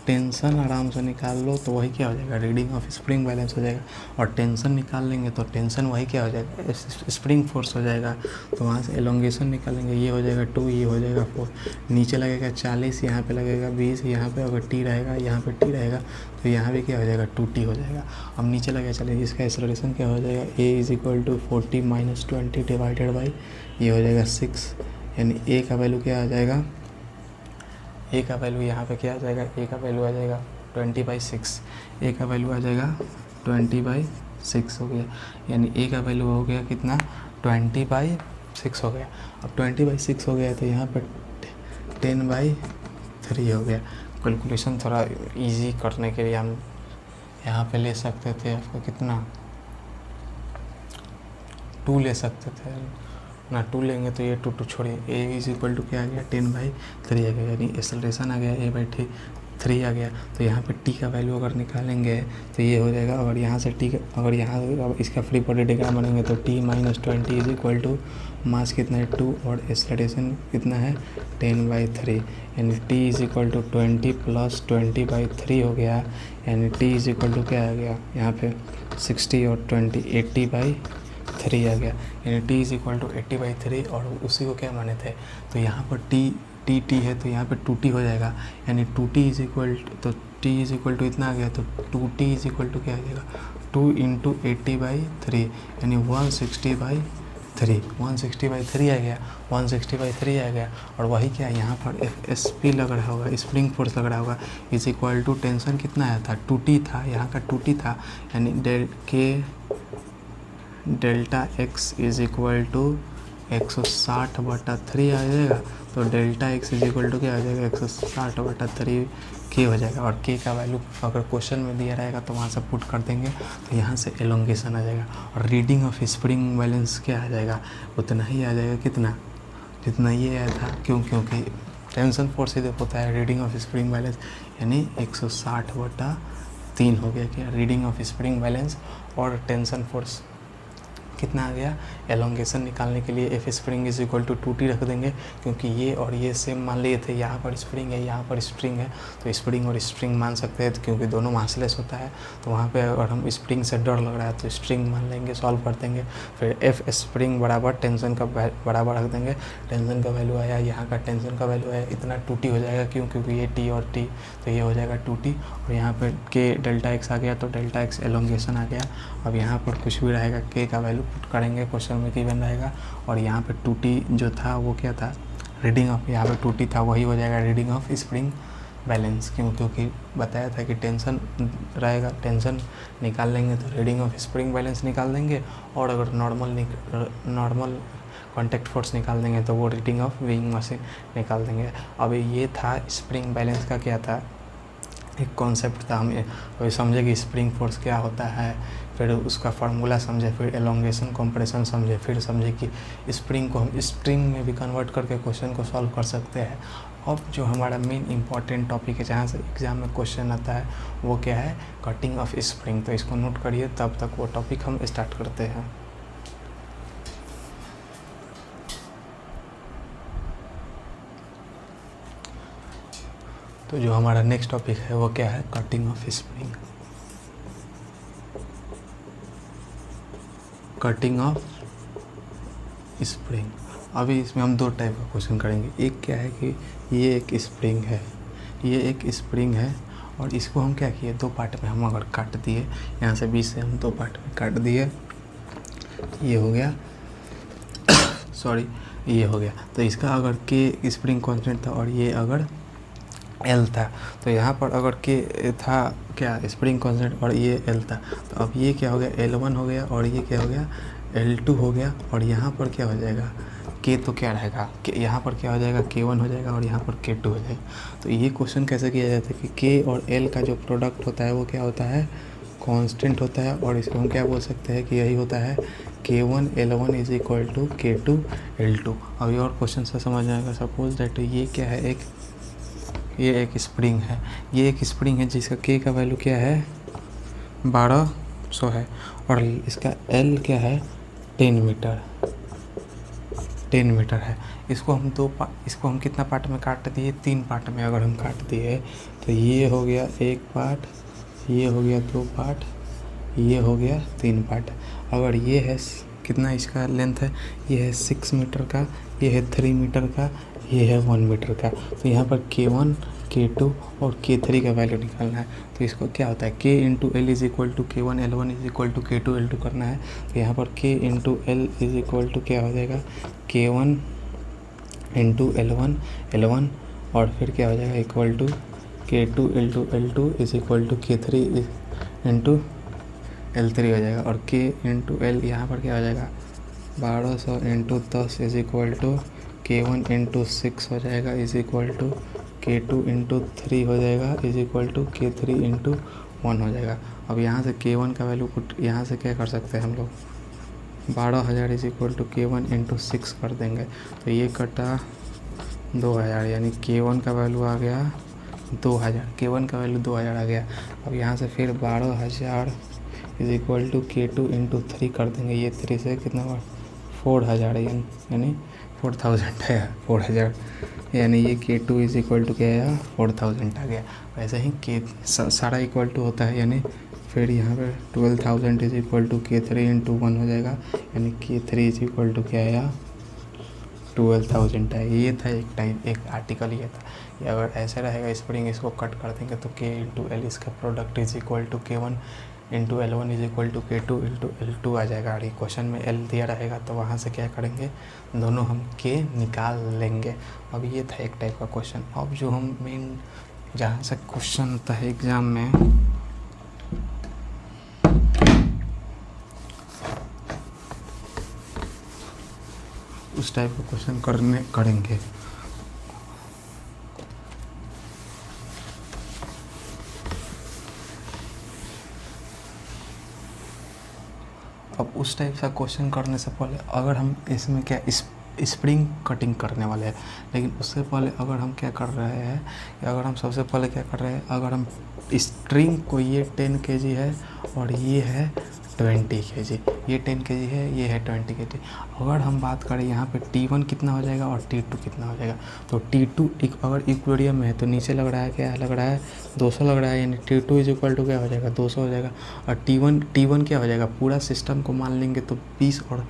टेंशन आराम से निकाल लो तो वही क्या हो जाएगा, रीडिंग ऑफ स्प्रिंग बैलेंस हो जाएगा। और टेंशन निकाल लेंगे तो टेंशन वही क्या हो जाएगा, स्प्रिंग फोर्स हो जाएगा। तो वहाँ से एलोंगेशन निकालेंगे, ये हो जाएगा 2, ये हो जाएगा 4, नीचे लगेगा 40, यहाँ पे लगेगा 20, यहाँ पे अगर टी रहेगा, यहाँ पे टी रहेगा तो यहाँ भी क्या हो जाएगा, 2t हो जाएगा। अब नीचे लगेगा 40, इसका एक्सेलरेशन क्या हो जाएगा, a is equal to 40 minus 20 divided by ये हो जाएगा 6, यानी a का वैल्यू क्या आ जाएगा, ए का वैल्यू यहाँ पे क्या आ जाएगा, ए का वैल्यू आ जाएगा 20/6, ए का वैल्यू आ जाएगा 20/6 हो गया, यानी ए का वैल्यू हो गया कितना, 20/6 हो गया। अब 20/6 हो गया तो यहाँ पर 10/3 हो गया। कैलकुलेशन थोड़ा इजी करने के लिए हम यहाँ पे ले सकते थे, आपको कितना 2 ले सकते थे ना, 2 लेंगे तो ये 2 छोड़िए, ए इज इक्वल टू क्या आ गया, 10/3 आ गया, यानी एक्सेलरेशन आ गया a/3 आ गया। तो यहाँ पे t का वैल्यू अगर निकालेंगे तो ये हो जाएगा, अगर यहाँ से t अगर यहाँ इसका फ्री बॉडी डायग्राम बनेंगे तो t minus 20 is equal to mass कितना है 2 और एक्सेलरेशन कितना है 10/3, यानी t is equal to 20 plus 20/3 हो गया, यानी t इज इक्वल टू क्या आ गया, यहाँ पे 60 और 20 80/3 आ गया, यानी t इज इक्वल टू 80/3। और उसी को क्या माने थे, तो यहाँ पर t है तो यहाँ पे 2t हो जाएगा, यानी 2t इज इक्वल तो t इज इक्वल टू इतना आ गया, तो 2t इज इक्वल टू क्या आ जाएगा, 2 × 80/3, यानी 160/3, 160/3 आ गया, 160/3 आ गया। और वही क्या यहाँ पर FSP लग रहा होगा, स्प्रिंग फोर्स लग रहा होगा, इज इक्वल टू टेंशन कितना आया था, 2t था, यहाँ का 2t था, यानी delta x is equal to 160/3 आ जाएगा। तो delta X is equal to क्या हो जाएगा 160/3 के हो जाएगा। और के का वैल्यू अगर क्वेश्चन में दिया रहेगा तो वहाँ से पुट कर देंगे, तो यहाँ से एलोंगेशन आ जाएगा। और रीडिंग ऑफ स्प्रिंग बैलेंस क्या आ जाएगा, उतना ही आ जाएगा, कितना, जितना ये आया था। क्योंकि टेंशन फोर्स से होता है रीडिंग ऑफ स्प्रिंग बैलेंस, यानी 160/3 हो गया क्या रीडिंग ऑफ स्प्रिंग बैलेंस। और टेंशन फोर्स कितना आ गया, एलोंगेशन निकालने के लिए F spring is equal to 2t रख देंगे, क्योंकि ये और ये सेम मान लिए थे, यहाँ पर स्प्रिंग है यहाँ पर स्ट्रिंग है, तो स्प्रिंग और स्ट्रिंग मान सकते हैं, तो क्योंकि दोनों मासलेस होता है, तो वहाँ पे अगर हम स्प्रिंग से डर लग रहा है तो स्ट्रिंग मान लेंगे, सॉल्व कर देंगे। फिर एफ स्प्रिंग बराबर टेंशन का बराबर रख देंगे, टेंशन का वैल्यू आया, यहाँ का टेंशन का वैल्यू आया, इतना 2t हो जाएगा, क्योंकि ये t और t, तो ये हो जाएगा 2t। और यहाँ पर के डेल्टा एक्स आ गया, तो डेल्टा एक्स एलोंगेशन आ गया। अब यहाँ पर कुछ भी रहेगा के का वैल्यू पुट करेंगे, क्वेश्चन में गिवन रहेगा। और यहाँ पे 2t जो था वो क्या था, रीडिंग ऑफ, यहाँ पे 2t था, वही हो जाएगा रीडिंग ऑफ स्प्रिंग बैलेंस। क्योंकि बताया था कि टेंशन रहेगा, टेंशन निकाल लेंगे तो रीडिंग ऑफ स्प्रिंग बैलेंस निकाल देंगे, और अगर नॉर्मल कॉन्टैक्ट फोर्स निकाल देंगे तो वो रीडिंग ऑफ वेइंग मशीन निकाल देंगे। अब ये था स्प्रिंग बैलेंस का क्या था, एक कॉन्सेप्ट था। हम अभी समझे कि स्प्रिंग फोर्स क्या होता है, फिर उसका फार्मूला समझे, फिर एलोंगेशन कंप्रेशन समझे, फिर समझे कि स्प्रिंग को हम स्ट्रिंग में भी कन्वर्ट करके क्वेश्चन को सॉल्व कर सकते हैं। अब जो हमारा मेन इंपॉर्टेंट टॉपिक है, जहाँ से एग्जाम में क्वेश्चन आता है, वो क्या है, कटिंग ऑफ स्प्रिंग। तो इसको नोट करिए, तब तक वो टॉपिक हम स्टार्ट करते हैं। तो जो हमारा नेक्स्ट टॉपिक है वो क्या है, cutting of spring. Cutting of spring. अभी इसमें हम दो टाइप का क्वेश्चन करेंगे। एक क्या है कि ये एक स्प्रिंग है, ये एक स्प्रिंग है, और इसको हम क्या किए, दो पार्ट में हम अगर काट दिए, यहाँ से बीच से हम दो पार्ट में काट दिए, ये हो गया सॉरी, ये हो गया। तो इसका अगर के स्प्रिंग कांस्टेंट था और ये अगर एल था, तो यहाँ पर अगर के था क्या, स्प्रिंग कांस्टेंट, और ये एल था, तो अब ये क्या हो गया, L1 हो गया, और ये क्या हो गया, L2 हो गया। और यहाँ पर क्या हो जाएगा, के तो क्या रहेगा, यहाँ पर क्या हो जाएगा, K1 हो जाएगा, और यहाँ पर K2 हो जाएगा। तो ये क्वेश्चन कैसे किया जाता है कि के और एल का जो प्रोडक्ट होता है वो क्या होता है, कांस्टेंट होता है, और इसको हम क्या बोल सकते हैं कि यही होता है K1 L1 is equal to K2 L2। अभी और क्वेश्चन से समझ आएगा। सपोज दैट ये क्या है, ये एक स्प्रिंग है, ये एक स्प्रिंग है जिसका के का वैल्यू क्या है, 1200 है, और इसका एल क्या है, 10 मीटर है। इसको हम कितना पार्ट में काट दिए, 3 पार्ट में अगर हम काट दिए, तो ये हो गया एक पार्ट, ये हो गया 2 पार्ट, ये हो गया 3 पार्ट। अगर ये है कितना, इसका लेंथ है, ये है 6 मीटर का, ये है 3 मीटर का, ये है 1 मीटर का। तो यहाँ पर K1 K2 और K3 का वैल्यू निकालना है। तो इसको क्या होता है, K into L is equal to K1 L1 is equal to K2 L2 करना है। तो यहाँ पर K into L is equal to क्या हो जाएगा, K1 इंटू L1 और फिर क्या हो जाएगा, equal to K2 into L2 is equal to K3 into L3 हो जाएगा। और K इंटू एल यहाँ पर क्या हो जाएगा, 1200 into 10 is equal to K1 into 6 हो जाएगा, is equal to K2 into 3 हो जाएगा, is equal to K3 into 1 हो जाएगा। अब यहाँ से K1 का वैल्यू पुट, यहाँ से क्या कर सकते हैं हम लोग, 12,000 is equal to K1 into 6 कर देंगे, तो ये कटा 2,000, यानी K1 का वैल्यू आ गया 2,000, K1 का वैल्यू 2,000 आ गया। अब यहाँ से फिर 12,000 is equal to K2 into 3 कर देंगे, ये 3 से कितना हुआ, 4,000, यानी 4,000 है, 4,000, यानी ये K2 इज इक्वल टू क्या आया, 4,000 आ गया। वैसे ही K सारा इक्वल टू होता है, यानी फिर यहाँ पे 12,000 is equal to K3 into 1 हो जाएगा, यानी K3 इज इक्वल टू क्या आया, 12,000 है। ये था एक आर्टिकल, ये था। ये अगर ऐसे रहेगा स्प्रिंग, इसको कट कर देंगे तो K इंटू एल इसका product is equal to K1 into L1 is equal to K2 into L2 आ जाएगा। और क्वेश्चन में L दिया रहेगा तो वहाँ से क्या करेंगे, दोनों हम K निकाल लेंगे। अब ये था एक टाइप का क्वेश्चन। अब जो हम मेन जहाँ से क्वेश्चन होता है एग्ज़ाम में, उस टाइप का क्वेश्चन करेंगे। उस टाइप का क्वेश्चन करने से पहले अगर हम इसमें क्या स्प्रिंग कटिंग करने वाले हैं, लेकिन उससे पहले अगर हम क्या कर रहे हैं, अगर हम सबसे पहले क्या कर रहे हैं, अगर हम स्ट्रिंग को, ये 10 kg है और ये है 20 kg, ये 10 kg है, ये है 20 kg। अगर हम बात करें यहाँ पे T1 कितना हो जाएगा और T2 कितना हो जाएगा, तो T2 अगर इक्विलिब्रियम में है तो नीचे लग रहा है, क्या लग रहा है 200 लग रहा है, यानी T2 इज इक्वल टू क्या हो जाएगा 200 हो जाएगा। और T1 क्या हो जाएगा, पूरा सिस्टम को मान लेंगे तो 20 और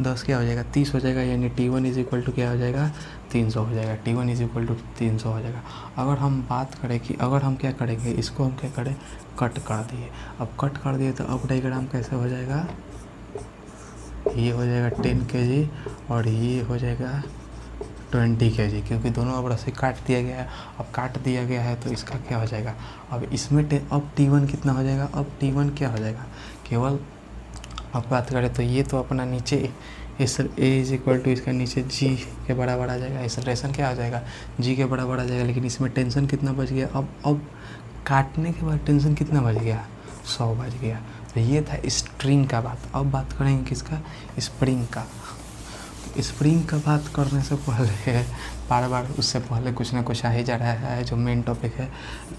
10 क्या हो जाएगा 30 हो जाएगा, यानी T1 इज इक्वल टू क्या हो जाएगा 300 हो जाएगा। T1 इज इक्वल टू 300 हो जाएगा। अगर हम बात करें कि अगर हम क्या करेंगे, इसको हम क्या करें, कट कर दिए। अब कट कर दिए तो अब डायग्राम कैसे हो जाएगा, ये हो जाएगा 10 kg और ये हो जाएगा 20 kg, क्योंकि दोनों अब रस्सी काट दिया गया है। अब काट दिया गया है तो इसका क्या हो जाएगा, अब इसमें अब T1 कितना हो जाएगा, अब T1 क्या हो जाएगा, केवल अब बात करें तो ये तो अपना नीचे इस ए इज इक्वल टू इसका नीचे जी के बराबर आ जाएगा, एक्सेलरेशन क्या आ जाएगा जी के बराबर आ जाएगा। लेकिन इसमें टेंशन कितना बच गया, अब काटने के बाद टेंशन कितना बच गया 100 बच गया। तो ये था स्ट्रिंग का बात। अब बात करेंगे किसका, स्प्रिंग का। स्प्रिंग का बात करने से पहले बार बार उससे पहले कुछ ना कुछ आ ही जा रहा है, जो मेन टॉपिक है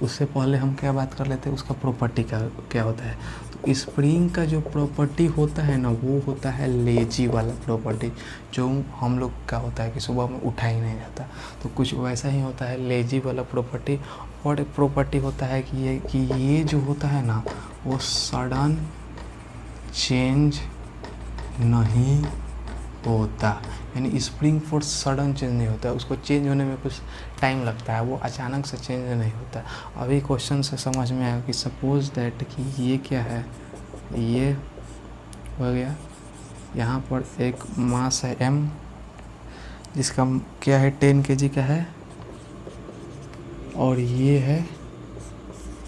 उससे पहले हम क्या बात कर लेते हैं, उसका प्रॉपर्टी का क्या होता है। तो स्प्रिंग का जो प्रॉपर्टी होता है ना, वो होता है लेजी वाला प्रॉपर्टी, जो हम लोग का होता है कि सुबह में उठा ही नहीं जाता, तो कुछ वैसा ही होता है लेजी वाला प्रॉपर्टी। और एक प्रॉपर्टी होता है कि ये जो होता है ना, वो सडन चेंज नहीं होता, यानी स्प्रिंग फोर्स सडन चेंज नहीं होता है, उसको चेंज होने में कुछ टाइम लगता है, वो अचानक से चेंज नहीं होता। अभी क्वेश्चन से समझ में आया कि सपोज दैट कि ये क्या है, ये हो गया, यहाँ पर एक मास है m, जिसका क्या है 10 kg का है, और ये है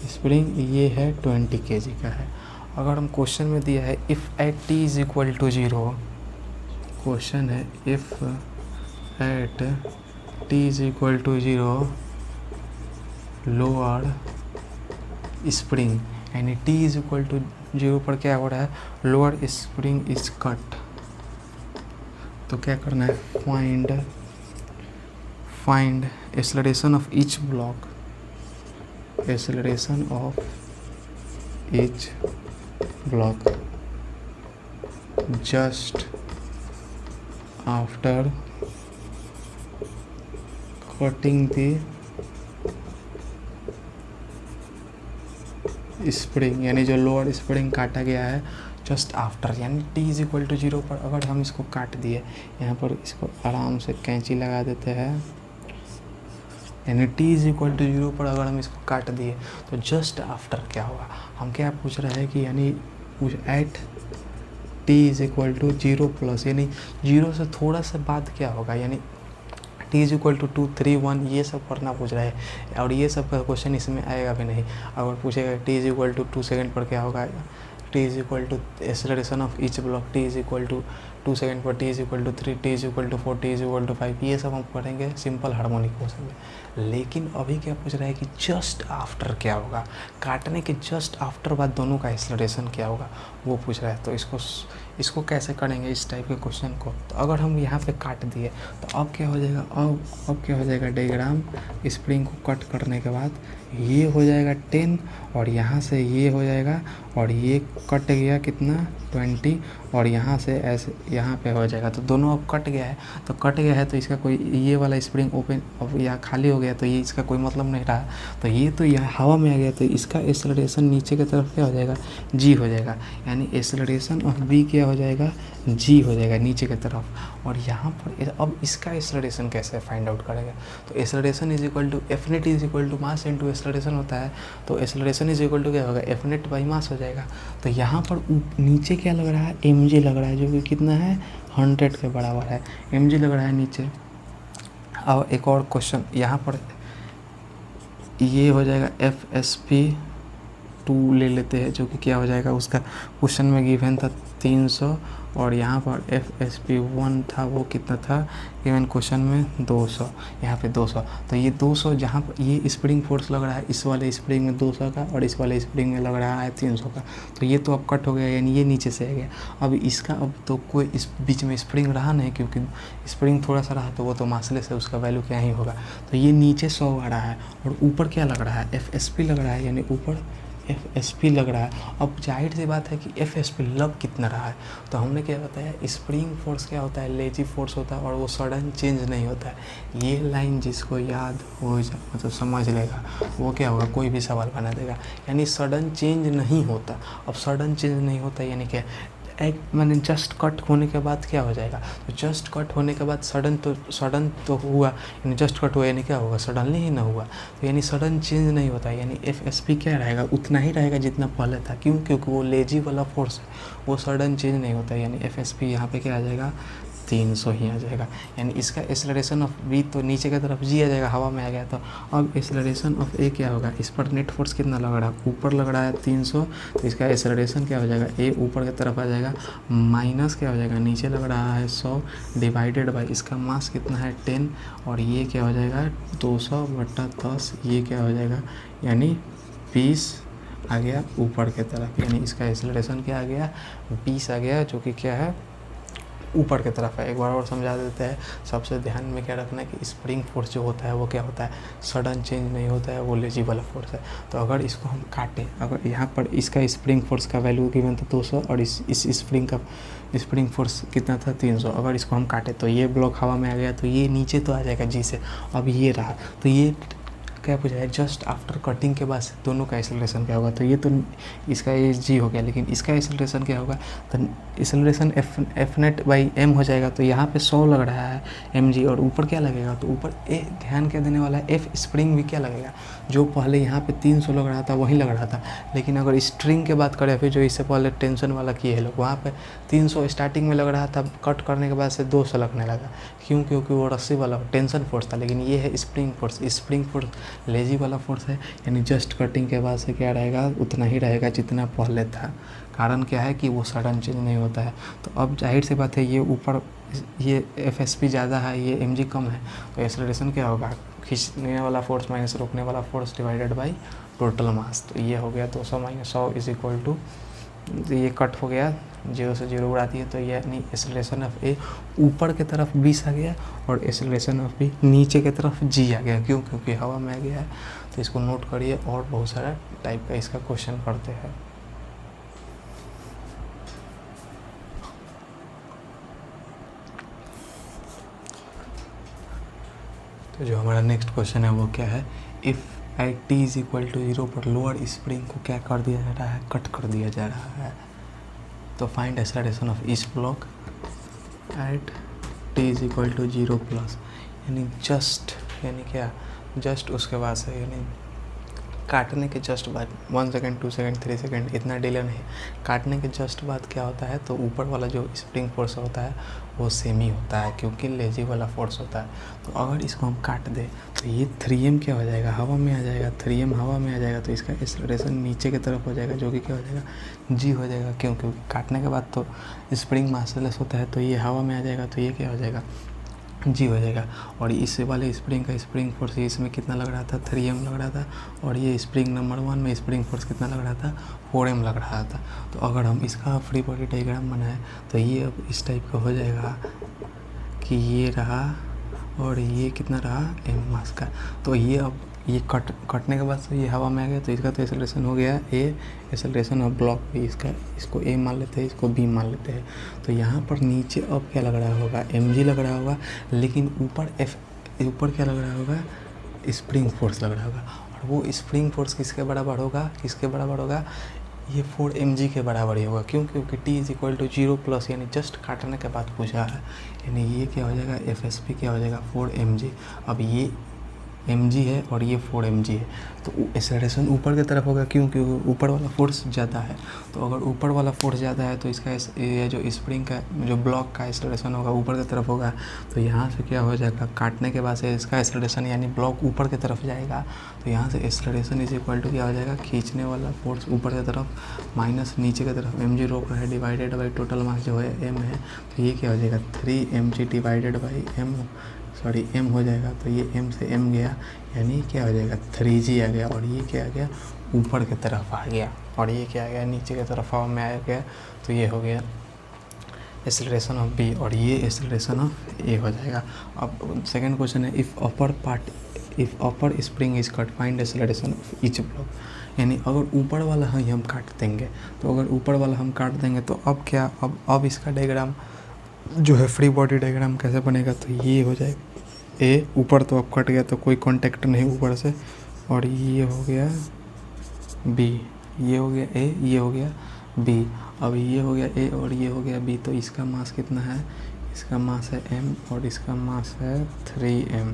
स्प्रिंग, ये है 20 kg का है। अगर हम क्वेश्चन में दिया है if at t is equal to 0, question है if at t is equal to 0 lower spring, यानी t इज इक्वल टू 0 पर क्या हो रहा है, लोअर स्प्रिंग इज कट। तो क्या करना है, find acceleration of each block, acceleration of each block just after cutting the spring, यानी जो लोअर स्प्रिंग काटा गया है जस्ट आफ्टर, यानी t इज इक्वल टू 0 पर अगर हम इसको काट दिए, यहाँ पर इसको आराम से कैंची लगा देते हैं, यानी t इज इक्वल टू 0 पर अगर हम इसको काट दिए तो जस्ट आफ्टर क्या होगा, हम क्या पूछ रहे हैं कि यानी at t is equal to 0 plus, यानी 0 से थोड़ा सा बाद क्या होगा, यानी t इज इक्वल टू 2, 3, 1 ये सब करना पूछ रहा है, और ये सब का क्वेश्चन इसमें आएगा भी नहीं। अगर पूछेगा t is equal to 2 second पर क्या होगा, t is equal to acceleration of each block, t is equal to 2 second पर, t is equal to 3, t is equal to 4, t is equal to 5, ये सब हम पढ़ेंगे सिंपल हार्मोनिक मोशन में। लेकिन अभी क्या पूछ रहा है कि जस्ट आफ्टर क्या होगा, काटने के जस्ट आफ्टर बाद दोनों का एक्सेलरेशन क्या होगा, वो पूछ रहा है। तो इसको कैसे करेंगे इस टाइप के क्वेश्चन को, तो अगर हम यहाँ पे काट दिए तो अब क्या हो जाएगा, अब क्या हो जाएगा, डायग्राम स्प्रिंग को कट करने के बाद ये हो जाएगा 10, और यहाँ से ये हो जाएगा, और ये कट गया कितना 20, और यहाँ से ऐसे यहाँ पे हो जाएगा। तो दोनों अब कट गया है, तो कट गया है तो इसका कोई, ये वाला स्प्रिंग ओपन अब यहाँ खाली हो गया, तो ये इसका कोई मतलब नहीं रहा, तो ये तो यहाँ हवा में आ गया, तो इसका एक्सेलरेशन नीचे की तरफ क्या हो जाएगा, g हो जाएगा, यानी एक्सेलरेशन ऑफ v क्या हो जाएगा, g हो जाएगा नीचे की तरफ। और यहाँ पर अब इसका एक्सेलरेशन कैसे फाइंड आउट करेगा, तो acceleration is equal to F net is equal to mass into acceleration होता है, तो एक्सेलरेशन इज इक्वल टू क्या होगा, एफ नेट बाई मास हो जाएगा। तो यहाँ पर नीचे क्या लग रहा है, mg लग रहा है, जो कि कितना है 100 के बराबर है, mg लग रहा है नीचे। अब एक और क्वेश्चन यहाँ पर ये हो जाएगा FSP 2 ले लेते हैं, जो कि क्या हो जाएगा, उसका क्वेश्चन में गिवन था 300 और यहाँ पर FSP1 था वो कितना था इवन क्वेश्चन में 200, यहाँ पे 200। तो ये 200 जहाँ पर ये स्प्रिंग फोर्स लग रहा है इस वाले स्प्रिंग में 200 का और इस वाले स्प्रिंग में लग रहा है 300 का, तो ये तो अब कट हो गया, यानी ये नीचे से आ गया। अब इसका अब तो कोई इस बीच में स्प्रिंग रहा नहीं, क्योंकि स्प्रिंग थोड़ा सा रहा तो वो तो मासलेस है, उसका वैल्यू क्या ही होगा। तो ये नीचे 100 आ रहा है और ऊपर क्या लग रहा है FSP लग रहा है, यानी ऊपर FSP लग रहा है। अब जाहिर सी बात है कि FSP लग कितना रहा है, तो हमने क्या बताया स्प्रिंग फोर्स क्या होता है, लेजी फोर्स होता है और वो सडन चेंज नहीं होता है। ये लाइन जिसको याद हो जाए मतलब समझ लेगा वो क्या होगा, कोई भी सवाल बना देगा, यानी सडन चेंज नहीं होता। अब सडन चेंज नहीं होता यानी क्या, एक मैंने जस्ट कट होने के बाद क्या हो जाएगा, तो जस्ट कट होने के बाद सडन तो हुआ, यानी जस्ट कट हुआ यानी क्या होगा, सडनली ही ना हुआ, तो यानी सडन चेंज नहीं होता, यानी FSP क्या रहेगा, उतना ही रहेगा जितना पहले था। क्यों? क्योंकि वो लेजी वाला फोर्स है, वो सडन चेंज नहीं होता, यानी FSP यहाँ पे क्या आ जाएगा 300 ही आ जाएगा। यानी इसका एक्सेलरेशन ऑफ V तो नीचे की तरफ G आ जाएगा, हवा में आ गया। तो अब एक्सेलरेशन ऑफ A क्या होगा, इस पर नेट फोर्स कितना लग रहा है, ऊपर लग रहा है 300, तो इसका एक्सेलरेशन क्या हो जाएगा, A ऊपर की तरफ आ जाएगा, माइनस क्या हो जाएगा, नीचे लग रहा है 100 डिवाइडेड बाई इसका मास कितना है 10 और ये क्या हो जाएगा 200/10, ये क्या हो जाएगा यानी 20 आ गया ऊपर की तरफ, यानी इसका एक्सेलरेशन क्या आ गया 20 आ गया, जो कि क्या है ऊपर की तरफ है। एक बार और समझा देते हैं। सबसे ध्यान में क्या रखना है कि स्प्रिंग फोर्स जो होता है वो क्या होता है, सडन चेंज नहीं होता है, वो लेजी वाला फोर्स है। तो अगर इसको हम काटें, अगर यहाँ पर इसका स्प्रिंग फोर्स का वैल्यू गिवन था 200 और इस स्प्रिंग का स्प्रिंग फोर्स कितना था 300, अगर इसको हम काटें तो ये ब्लॉक हवा में आ गया, तो ये नीचे तो आ जाएगा जी से। अब ये रहा, तो ये क्या पूछा है, जस्ट आफ्टर कटिंग के बाद दोनों का एक्सेलरेशन क्या होगा, तो ये तो इसका ये जी हो गया, लेकिन इसका एक्सेलरेशन क्या होगा, तो acceleration F net by M हो जाएगा। तो यहाँ पे 100 लग रहा है mg और ऊपर क्या लगेगा, तो ऊपर ध्यान क्या देने वाला है, एफ स्प्रिंग भी क्या लगेगा, जो पहले यहाँ पे 300 लग रहा था वही लग रहा था। लेकिन अगर स्ट्रिंग के बात करें, फिर जो इससे पहले टेंशन वाला किए हैं लोग, वहाँ पे 300 स्टार्टिंग में लग रहा था, कट करने के बाद से 200 लगने लगा। क्यों? क्योंकि वो रस्सी वाला टेंशन फोर्स था, लेकिन ये है spring force. Spring force lazy वाला फोर्स है, यानी जस्ट कटिंग के बाद से क्या रहेगा, उतना ही रहेगा जितना पहले था। कारण क्या है कि वो सडन चेंज नहीं होता है। तो अब जाहिर सी बात है, ये ऊपर ये FSP ज़्यादा है, ये mg कम है, तो एक्सेलरेशन क्या होगा, खींचने वाला फोर्स माइनस रोकने वाला force divided by total mass. तो ये हो गया 200 - 100 इज इक्वल टू, ये कट हो गया, 0 से 0 उड़ाती है, तो ये यानी एक्सेलरेशन ऑफ A ऊपर की तरफ 20 आ गया और एक्सेलरेशन ऑफ B नीचे की तरफ G आ गया। क्यों? क्योंकि हवा में आ गया है। तो इसको नोट करिए, और बहुत सारा टाइप का इसका क्वेश्चन करते हैं। तो जो हमारा नेक्स्ट क्वेश्चन है वो क्या है, if at t is equal to 0 पर लोअर स्प्रिंग को क्या कर दिया जा रहा है, कट कर दिया जा रहा है। तो फाइंड एक्सेलरेशन ऑफ इस block at t is equal to 0 plus, यानी जस्ट, यानी क्या, जस्ट उसके बाद से, यानी काटने के जस्ट बाद 1 सेकेंड 2 सेकेंड 3 सेकेंड इतना डिले नहीं, काटने के जस्ट बाद क्या होता है, तो ऊपर वाला जो स्प्रिंग फोर्स होता है वो सेम ही होता है, क्योंकि लेजी वाला फोर्स होता है। तो अगर इसको हम काट दें तो ये 3m क्या हो जाएगा, हवा में आ जाएगा, 3m हवा में आ जाएगा, तो इसका एक्सेलरेशन नीचे की तरफ हो जाएगा, जो कि क्या हो जाएगा g हो जाएगा। क्यों? क्योंकि काटने के बाद तो स्प्रिंग मासलेस होता है, तो ये हवा में आ जाएगा, तो ये क्या हो जाएगा जी हो जाएगा। और इस वाले स्प्रिंग का स्प्रिंग फोर्स इसमें कितना लग रहा था, 3m लग रहा था, और ये स्प्रिंग नंबर 1 में स्प्रिंग फोर्स कितना लग रहा था, 4m लग रहा था। तो अगर हम इसका फ्री बॉडी डायग्राम बनाएं तो ये अब इस टाइप का हो जाएगा कि ये रहा और ये कितना रहा m मास का। तो ये अब ये कटने के बाद से ये हवा में आ गया, तो इसका तो एक्सेलरेशन हो गया a, एक्सेलरेशन ऑफ ब्लॉक भी इसका, इसको a मान लेते हैं, इसको b मान लेते हैं। तो यहाँ पर नीचे अब क्या लग रहा होगा, mg लग रहा होगा, लेकिन ऊपर क्या लग रहा होगा, स्प्रिंग फोर्स लग रहा होगा। और वो स्प्रिंग फोर्स किसके बराबर होगा, किसके बराबर होगा, ये 4mg के बराबर ही होगा। क्यों? क्योंकि t is equal to 0 plus, यानी जस्ट काटने के बाद पूछा है, यानी ये क्या हो जाएगा, FSP क्या हो जाएगा 4mg। अब ये mg है और ये 4 mg है, तो एक्सेलरेशन ऊपर की तरफ होगा, क्योंकि ऊपर वाला फोर्स ज़्यादा है। तो अगर ऊपर वाला फोर्स ज़्यादा है तो इसका ये जो स्प्रिंग का जो ब्लॉक का एक्सेलरेशन होगा ऊपर की तरफ होगा। तो यहाँ से क्या हो जाएगा, काटने के बाद से इसका एक्सेलरेशन यानी ब्लॉक ऊपर की तरफ जाएगा। तो यहाँ से एक्सेलरेशन इज इक्वल टू क्या हो जाएगा, खींचने वाला फोर्स ऊपर की तरफ माइनस नीचे की तरफ mg रोक रहा है डिवाइडेड बाई टोटल मास जो है m है। तो ये क्या हो जाएगा 3 mg डिवाइडेड बाई m हो जाएगा। तो ये m से m गया, यानी क्या हो जाएगा 3g आ गया, और ये क्या आ गया ऊपर की तरफ आ गया, और ये क्या आ गया नीचे की तरफ हवा में आ गया। तो ये हो गया एक्सेलरेशन ऑफ b, और ये एक्सेलरेशन ऑफ a हो जाएगा। अब सेकंड क्वेश्चन है, if upper spring is cut find acceleration of each block. यानी अगर ऊपर वाला ही हम काट देंगे, तो अगर ऊपर वाला हम काट देंगे तो अब क्या, अब इसका डायग्राम जो है फ्री बॉडी डायग्राम कैसे बनेगा। तो ये हो जाएगा ए, ऊपर तो अब कट गया तो कोई कांटेक्ट नहीं ऊपर से, और ये हो गया बी, ये हो गया ए, ये हो गया बी। अब ये हो गया ए और ये हो गया बी, तो इसका मास कितना है, इसका मास है m और इसका मास है 3m,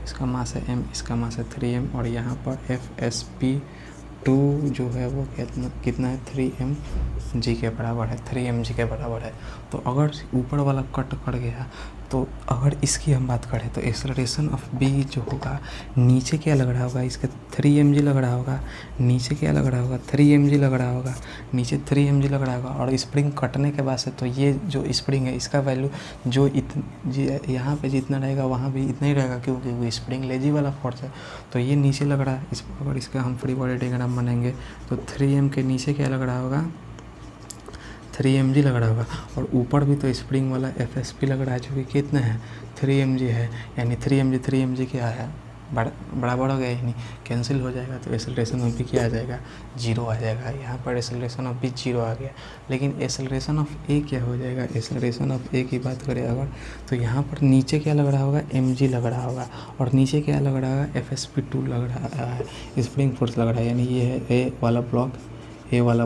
इसका मास है m, इसका मास है 3m, और यहाँ पर FSP2 जो है वो कितना है 3mg के बराबर है, 3mg के बराबर है। तो अगर ऊपर वाला कट कर गया, तो अगर इसकी हम बात करें तो एक्सेलरेशन ऑफ b जो होगा, नीचे क्या लग रहा होगा, इसके 3mg लग रहा होगा, नीचे क्या लग रहा होगा 3mg लग रहा होगा, नीचे 3mg लग रहा होगा। और स्प्रिंग कटने के बाद से तो ये जो स्प्रिंग है इसका वैल्यू जो यहाँ पे जितना रहेगा वहाँ भी इतना ही रहेगा, क्योंकि वो स्प्रिंग लेजी वाला फोर्स है। तो ये नीचे लग रहा है, अगर इसका हम फ्री बॉडी डायग्राम बनेंगे तो 3m के नीचे क्या लग रहा होगा 3mg लग रहा होगा, और ऊपर भी तो स्प्रिंग वाला FSP लग रहा है जो कि कितना है 3mg है, यानी 3mg क्या है बराबर हो गया, यानी कैंसिल हो जाएगा। तो एक्सेलरेशन ऑफ बी क्या आ जाएगा 0 आ जाएगा। यहाँ पर एक्सेलरेशन ऑफ बी 0 आ गया, लेकिन एक्सेलरेशन ऑफ ए क्या हो जाएगा, एक्सेलरेशन ऑफ ए की बात करें अगर, तो यहाँ पर नीचे क्या लग रहा होगा mg लग रहा होगा, और नीचे क्या लग रहा होगा FSP2 लग रहा है, स्प्रिंग फोर्स लग रहा है, यानी ये है ए वाला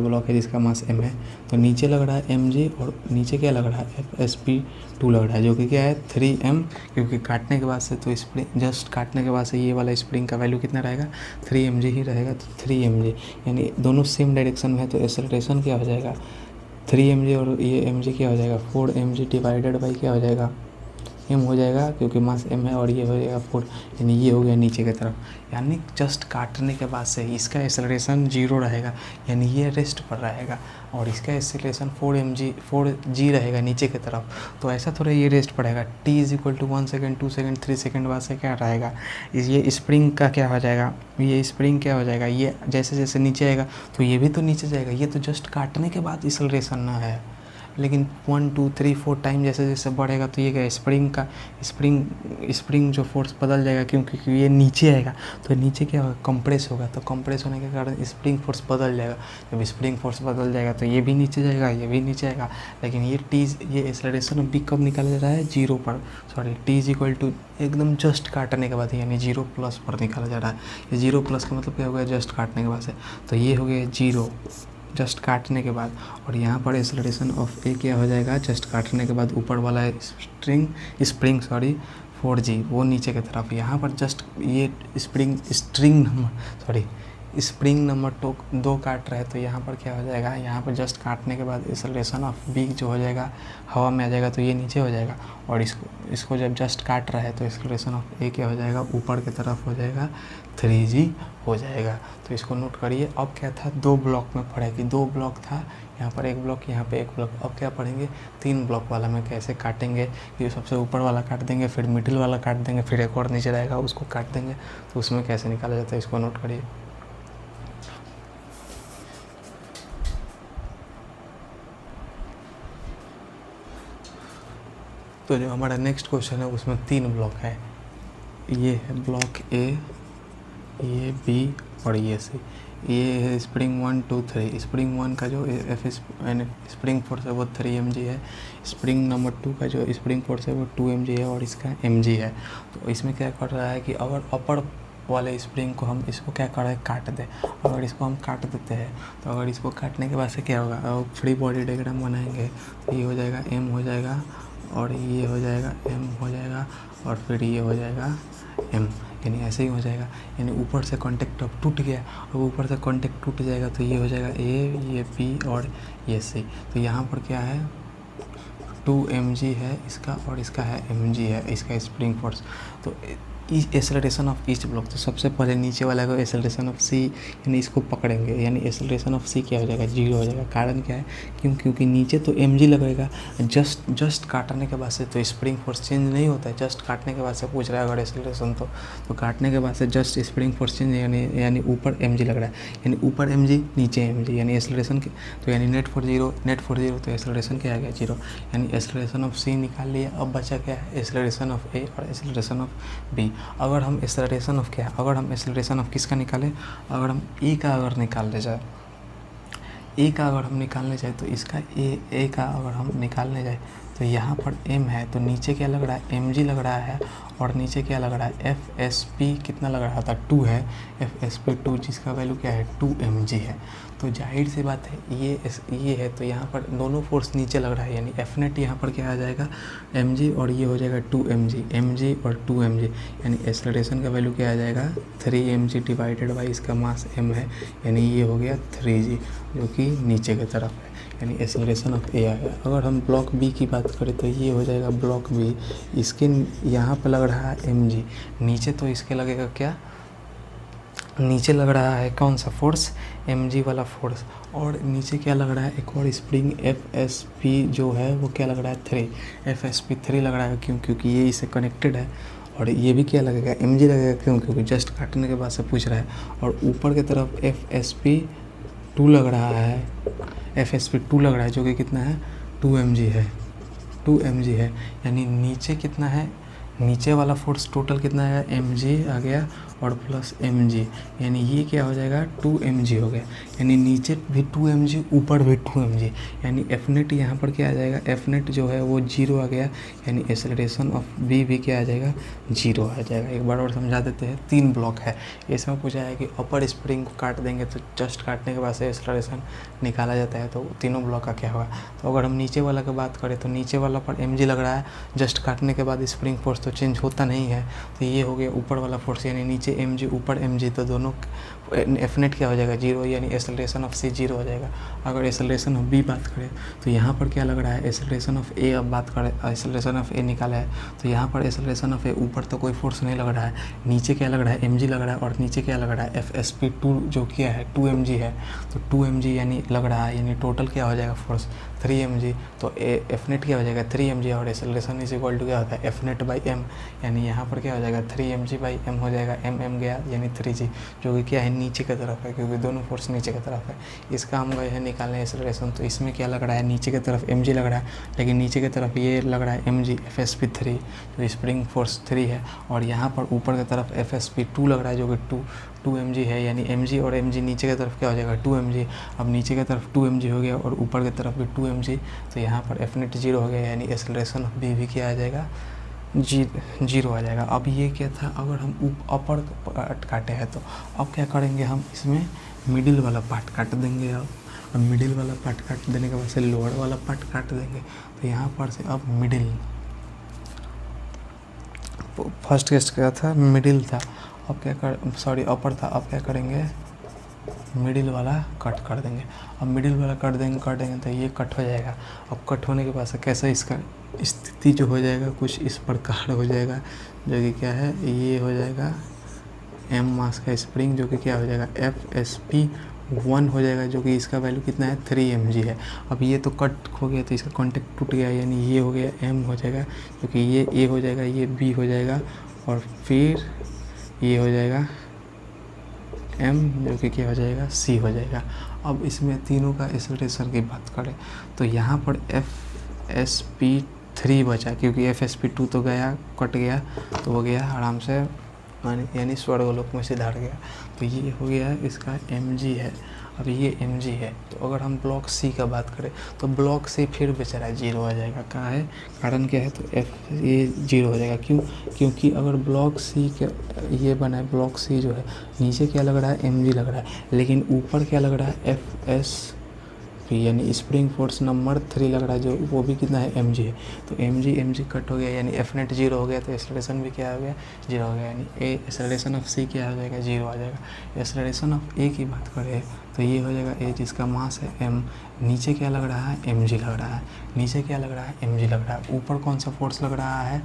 ब्लॉक है जिसका मास m है। तो नीचे लग रहा है mg और नीचे क्या लग रहा है FSP2 लग रहा है, जो कि क्या है 3m, क्योंकि काटने के बाद से तो स्प्रिंग जस्ट काटने के बाद से ये वाला स्प्रिंग का वैल्यू कितना रहेगा 3mg ही रहेगा। तो 3mg यानी दोनों सेम डायरेक्शन में है, तो एक्सेलरेशन क्या हो जाएगा 3mg और ये mg क्या हो जाएगा 4mg डिवाइडेड बाई क्या हो जाएगा m हो जाएगा, क्योंकि मास m है, और ये हो जाएगा 4, यानी ये हो गया नीचे की तरफ। यानी जस्ट काटने के बाद से इसका एक्सेलरेशन 0 रहेगा, यानी ये रेस्ट पर रहेगा, और इसका एक्सेलरेशन 4g रहेगा नीचे की तरफ। तो ऐसा थोड़ा ये रेस्ट पड़ेगा। t is equal to 1 second 2 second 3 second बाद से क्या रहेगा, ये स्प्रिंग का क्या हो जाएगा, ये स्प्रिंग क्या हो जाएगा, ये जैसे जैसे नीचे आएगा तो ये भी तो नीचे जाएगा। ये तो जस्ट काटने के बाद एक्सेलरेशन ना है, लेकिन 1 2 3 4 टाइम जैसे जैसे बढ़ेगा तो ये क्या स्प्रिंग जो फोर्स बदल जाएगा, क्योंकि ये नीचे आएगा तो नीचे क्या होगा कंप्रेस होगा, तो कंप्रेस होने के कारण स्प्रिंग फोर्स बदल जाएगा। जब स्प्रिंग फोर्स बदल जाएगा तो ये भी नीचे जाएगा, ये भी नीचे आएगा, लेकिन ये एक्सेलरेशन बी कब निकाला जा रहा है 0 पर, sorry t is equal to एकदम जस्ट काटने के बाद, यानी 0 प्लस पर निकाला जा रहा है। ये 0 प्लस का मतलब क्या हो गया जस्ट काटने के बाद से, तो ये हो गया 0 जस्ट काटने के बाद। और यहाँ पर एक्सेलरेशन ऑफ ए क्या हो जाएगा जस्ट काटने के बाद, ऊपर वाला स्प्रिंग 4g वो नीचे की तरफ, यहाँ पर जस्ट ये स्प्रिंग नंबर 2 काट रहा है, तो यहाँ पर क्या हो जाएगा, यहाँ पर जस्ट काटने के बाद एक्सेलरेशन ऑफ बी जो हो जाएगा हवा में आ जाएगा, तो ये नीचे हो जाएगा, और इसको जब जस्ट काट रहा है तो एक्सेलरेशन ऑफ ए क्या हो जाएगा ऊपर की तरफ हो जाएगा 3g हो जाएगा। तो इसको नोट करिए। अब क्या था 2 ब्लॉक में पढ़े कि 2 ब्लॉक था, यहाँ पर 1 ब्लॉक, यहाँ पे 1 ब्लॉक। अब क्या पढ़ेंगे 3 ब्लॉक वाला में कैसे काटेंगे, ये सबसे ऊपर वाला काट देंगे, फिर मिडिल वाला काट देंगे, फिर एक और नीचे रहेगा उसको काट देंगे, तो उसमें कैसे निकाला जाता है इसको नोट करिए। तो जो हमारा नेक्स्ट क्वेश्चन है उसमें 3 ब्लॉक है, ये है ब्लॉक ए, ये बी और ये सी। ये है स्प्रिंग 1 2 3। स्प्रिंग 1 का जो स्प्रिंग फोर्स है वो 3mg है, स्प्रिंग नंबर 2 का जो स्प्रिंग फोर्स है वो 2mg है, और इसका mg है। तो इसमें क्या कर रहा है कि अगर अपर वाले स्प्रिंग को हम इसको क्या कर रहे हैं काट दें, अगर इसको हम काट देते हैं तो अगर इसको काटने के बाद से क्या होगा, अगर फ्री बॉडी डायग्राम बनाएंगे तो ये हो जाएगा m हो जाएगा, और ये हो जाएगा m हो जाएगा, और फिर ये हो जाएगा एम, यानी ऐसे ही हो जाएगा। यानी ऊपर से कॉन्टेक्ट अब टूट गया, अब ऊपर से कॉन्टेक्ट टूट जाएगा तो ये हो जाएगा ए, ये बी और ये सी। तो यहाँ पर क्या है 2 mg है इसका और इसका है mg है इसका स्प्रिंग फोर्स। तो एक्सेलरेशन ऑफ ईच ब्लॉक, तो सबसे पहले नीचे वाला को एक्सेलरेशन ऑफ सी, यानी इसको पकड़ेंगे, यानी एक्सेलरेशन ऑफ सी क्या हो जाएगा 0 हो जाएगा। कारण क्या है, क्योंकि नीचे तो mg लगेगा, जस्ट काटने के बाद से तो स्प्रिंग फोर्स चेंज नहीं होता है, जस्ट काटने के बाद से पूछ रहा है अगर एक्सेलरेशन तो काटने के बाद से जस्ट स्प्रिंग फोर्स चेंज, यानी ऊपर mg लग रहा है, यानी ऊपर mg नीचे mg, यानी एक्सेलरेशन के तो यानी नेट फोर्स 0 तो एक्सेलरेशन क्या आ गया 0, यानी एक्सेलरेशन ऑफ सी निकाल लिया। अब बचा क्या है एक्सेलरेशन ऑफ ए और एक्सेलरेशन ऑफ बी। अगर हम एक्सेलरेशन ऑफ क्या है, अगर हम एक्सेलरेशन ऑफ किसका निकालें, अगर हम ए का अगर निकालने जाए, ए का अगर हम निकालने जाए तो इसका ए का अगर हम निकालने जाए तो यहाँ पर m है, तो नीचे क्या लग रहा है mg लग रहा है, और नीचे क्या लग रहा है FSP कितना लग रहा था 2 है, FSP 2 जिसका वैल्यू क्या है 2 mg है। तो जाहिर सी बात है ये है, तो यहाँ पर दोनों फोर्स नीचे लग रहा है, यानी F नेट यहाँ पर क्या आ जाएगा mg और ये हो जाएगा 2 mg और 2 mg, यानी एक्सेलरेशन का वैल्यू क्या आ जाएगा 3 mg डिवाइडेड बाई इसका मास m है, यानी ये हो गया 3g जो कि नीचे की तरफ है, यानी एक्सेलरेशन ऑफ ए आ गया। अगर हम ब्लॉक बी की बात करें तो ये हो जाएगा ब्लॉक बी, इसके यहाँ पर लग रहा है mg, नीचे तो इसके लगेगा क्या, नीचे लग रहा है कौन सा फोर्स mg वाला फोर्स, और नीचे क्या लग रहा है एक और स्प्रिंग FSP जो है वो क्या लग रहा है 3, FSP 3 लग रहा है, क्योंकि ये इससे कनेक्टेड है, और ये भी क्या लगेगा mg लगेगा, क्योंकि जस्ट काटने के बाद से पूछ रहा है, और ऊपर की तरफ FSP 2 लग रहा है, FSP 2 लग रहा है जो कि कितना है 2 mg है, यानी नीचे कितना है, नीचे वाला फोर्स टोटल कितना है mg आ गया और प्लस mg, यानी ये क्या हो जाएगा 2 mg हो गया, यानी नीचे भी 2 mg ऊपर भी 2 mg, यानी F नेट यहाँ पर क्या आ जाएगा F नेट जो है वो 0 आ गया, यानी एक्सेलरेशन ऑफ B भी क्या आ जाएगा 0 आ जाएगा। एक बार और समझा देते हैं, 3 ब्लॉक है, इसमें पूछा है कि अपर स्प्रिंग को काट देंगे तो जस्ट काटने के बाद से एक्सेलरेशन निकाला जाता है, तो तीनों ब्लॉक का क्या होगा। तो अगर हम नीचे वाला की बात करें तो नीचे वाला पर mg लग रहा है, जस्ट काटने के बाद स्प्रिंग फोर्स तो चेंज होता नहीं है, तो ये हो गया ऊपर वाला फोर्स, यानी नीचे mg ऊपर mg, तो दोनों F नेट क्या हो जाएगा 0, यानी एक्सेलरेशन ऑफ C 0 हो जाएगा। अगर एक्सेलरेशन ऑफ B बात करें तो यहाँ पर क्या लग रहा है एक्सेलरेशन ऑफ A, अब बात करें एक्सेलरेशन ऑफ A निकाला है तो यहाँ पर एक्सेलरेशन ऑफ A ऊपर तो कोई फोर्स नहीं लग रहा है, नीचे क्या लग रहा है mg लग रहा है, और नीचे क्या लग रहा है FSP 2 जो क्या है 2 mg है, तो 2 mg यानी लग रहा है, यानी टोटल क्या हो जाएगा फोर्स 3 mg, तो F नेट क्या हो जाएगा 3 mg, और एक्सेलरेशन इज इक्वल टू क्या होता है F नेट बाई m, यानी यहाँ पर क्या हो जाएगा 3 mg बाई m हो जाएगा, m गया यानी 3g जो कि क्या है नीचे की तरफ है, क्योंकि दोनों फोर्स नीचे की तरफ है। इसका हम गए हैं निकालने एक्सेलरेशन, तो इसमें क्या लग रहा है नीचे की तरफ mg लग रहा है, लेकिन नीचे की तरफ ये लग रहा है mg FSP 3 जो स्प्रिंग फोर्स 3 है, और यहाँ पर ऊपर की तरफ FSP 2 लग रहा है जो कि 2 mg है, यानी mg और mg नीचे की तरफ क्या हो जाएगा 2 mg, अब नीचे की तरफ 2 mg हो गया और ऊपर की तरफ भी 2 mg, तो यहाँ पर F नेट 0 हो गया, यानी एक्सेलरेशन ऑफ B भी क्या आ जाएगा 0 आ जाएगा। अब ये क्या था, अगर हम अपर पार्ट काटे हैं तो अब क्या करेंगे, हम इसमें मिडिल वाला पार्ट काट देंगे। अब मिडिल वाला पार्ट काट देने के बाद से लोअर वाला पार्ट काट देंगे, तो यहाँ पर से अब मिडिल, फर्स्ट केस क्या था मिडिल था, अब क्या कर सॉरी अपर था, अब क्या करेंगे मिडिल वाला कट कर देंगे। अब मिडिल वाला कर देंगे तो ये कट हो जाएगा। अब कट होने के बाद से कैसे इसका स्थिति जो हो जाएगा कुछ इस प्रकार हो जाएगा, जो कि क्या है ये हो जाएगा m मास का स्प्रिंग जो कि क्या हो जाएगा FSP 1 हो जाएगा, जो कि इसका वैल्यू कितना है 3 mg है। अब ये तो कट हो गया तो इसका कॉन्टेक्ट टूट गया, यानी ये हो गया m हो जाएगा, क्योंकि ये a हो जाएगा, ये b हो जाएगा, और फिर ये हो जाएगा m जो कि क्या हो जाएगा c हो जाएगा। अब इसमें तीनों का एक्सेलरेशन की बात करें तो यहाँ पर FSP 3 बचा, क्योंकि FSP 2 तो गया कट गया तो हो गया आराम से, यानी स्वर्गलोक में सिधार गया। तो ये हो गया इसका mg है। अब ये mg है, तो अगर हम ब्लॉक C का बात करें तो ब्लॉक C फिर बेचारा 0 आ जाएगा। कहाँ है कारण क्या है, तो ये 0 हो जाएगा। क्यों, क्योंकि अगर ब्लॉक C के ये बना है, ब्लॉक C जो है नीचे क्या लग रहा है mg लग रहा है, लेकिन ऊपर क्या लग रहा है FSP यानी स्प्रिंग फोर्स नंबर 3 लग रहा है, जो वो भी कितना है mg है। तो mg कट हो गया यानी F नेट 0 हो गया, तो एक्सेलरेशन भी क्या हो गया 0 हो गया, यानी ए एक्सेलरेशन ऑफ C क्या हो जाएगा 0 आ जाएगा। एक्सेलरेशन ऑफ A की बात करें तो ये हो जाएगा A जिसका मास है m, नीचे क्या लग रहा है mg लग रहा है, नीचे क्या लग रहा है mg लग रहा है, ऊपर कौन सा फोर्स लग रहा है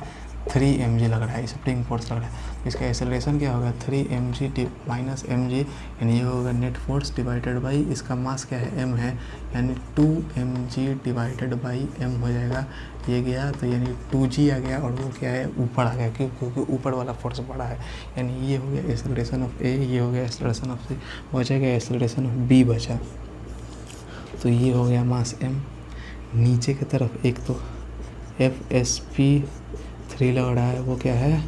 3 mg लग रहा है, स्प्रिंग फोर्स लग रहा है। इसका एक्सेलरेशन क्या होगा 3 mg माइनस mg, यानी ये होगा नेट फोर्स डिवाइडेड बाई इसका मास क्या है m है, यानी 2 mg डिवाइडेड बाई m हो जाएगा। ये गया तो यानी 2g आ गया, और वो क्या है ऊपर आ गया, क्योंकि ऊपर वाला फोर्स बड़ा है। यानी ये हो गया एक्सेलरेशन ऑफ A, ये हो गया एक्सेलरेशन ऑफ C, बचेगा एक्सेलरेशन ऑफ B बचा। तो ये हो गया मास m। नीचे की तरफ एक तो FSP3 लग रहा है, वो क्या है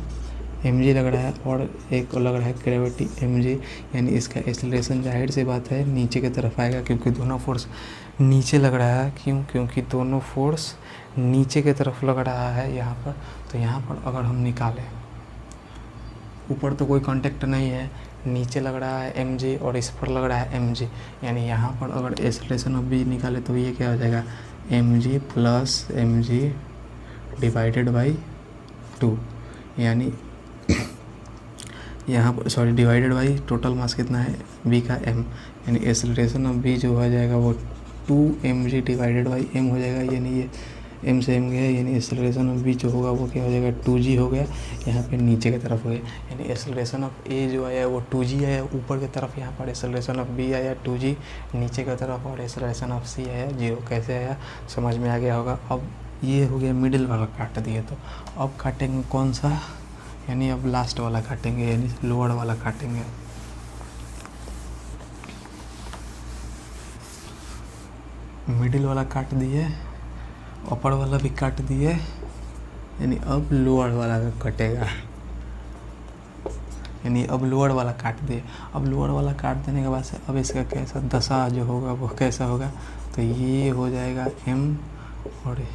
mg लग रहा है, और एक लग रहा है ग्रेविटी mg, यानी इसका एक्सेलरेशन जाहिर सी बात है नीचे की तरफ आएगा, क्योंकि दोनों फोर्स नीचे लग रहा है। क्योंकि दोनों फोर्स नीचे की तरफ लग रहा है यहाँ पर। तो यहाँ पर अगर हम निकालें, ऊपर तो कोई कांटेक्ट नहीं है, नीचे लग रहा है mg और इस पर लग रहा है mg, यानी यहाँ पर अगर एक्सेलरेशन ऑफ B निकाले तो ये क्या हो जाएगा mg plus mg divided by 2, यानी यहाँ पर sorry divided by total mass कितना है B का m, यानी एक्सेलरेशन ऑफ B जो हो जाएगा वो 2 mg डिवाइडेड बाई m हो जाएगा, यानी ये m से m गया, यानी एक्सेलरेशन ऑफ B जो होगा वो क्या हो जाएगा 2g हो गया, यहाँ पे नीचे की तरफ हो गया। यानी एक्सेलरेशन ऑफ A जो आया वो 2g आया ऊपर की तरफ, यहाँ पर एक्सेलरेशन ऑफ B आया 2g नीचे की तरफ, और एक्सेलरेशन ऑफ C आया 0। कैसे आया समझ में आ गया होगा। अब ये हो गया मिडिल वाला काट दिए, तो अब काटेंगे कौन सा, यानी अब लास्ट वाला काटेंगे, यानी लोअर वाला काटेंगे। मिडिल वाला काट दिए, ऊपर वाला भी काट दिए, यानी अब लोअर वाला कटेगा, यानी अब लोअर वाला काट दिए। अब लोअर वाला काट देने के बाद से अब इसका कैसा दशा जो होगा वो कैसा होगा, तो ये हो जाएगा m, और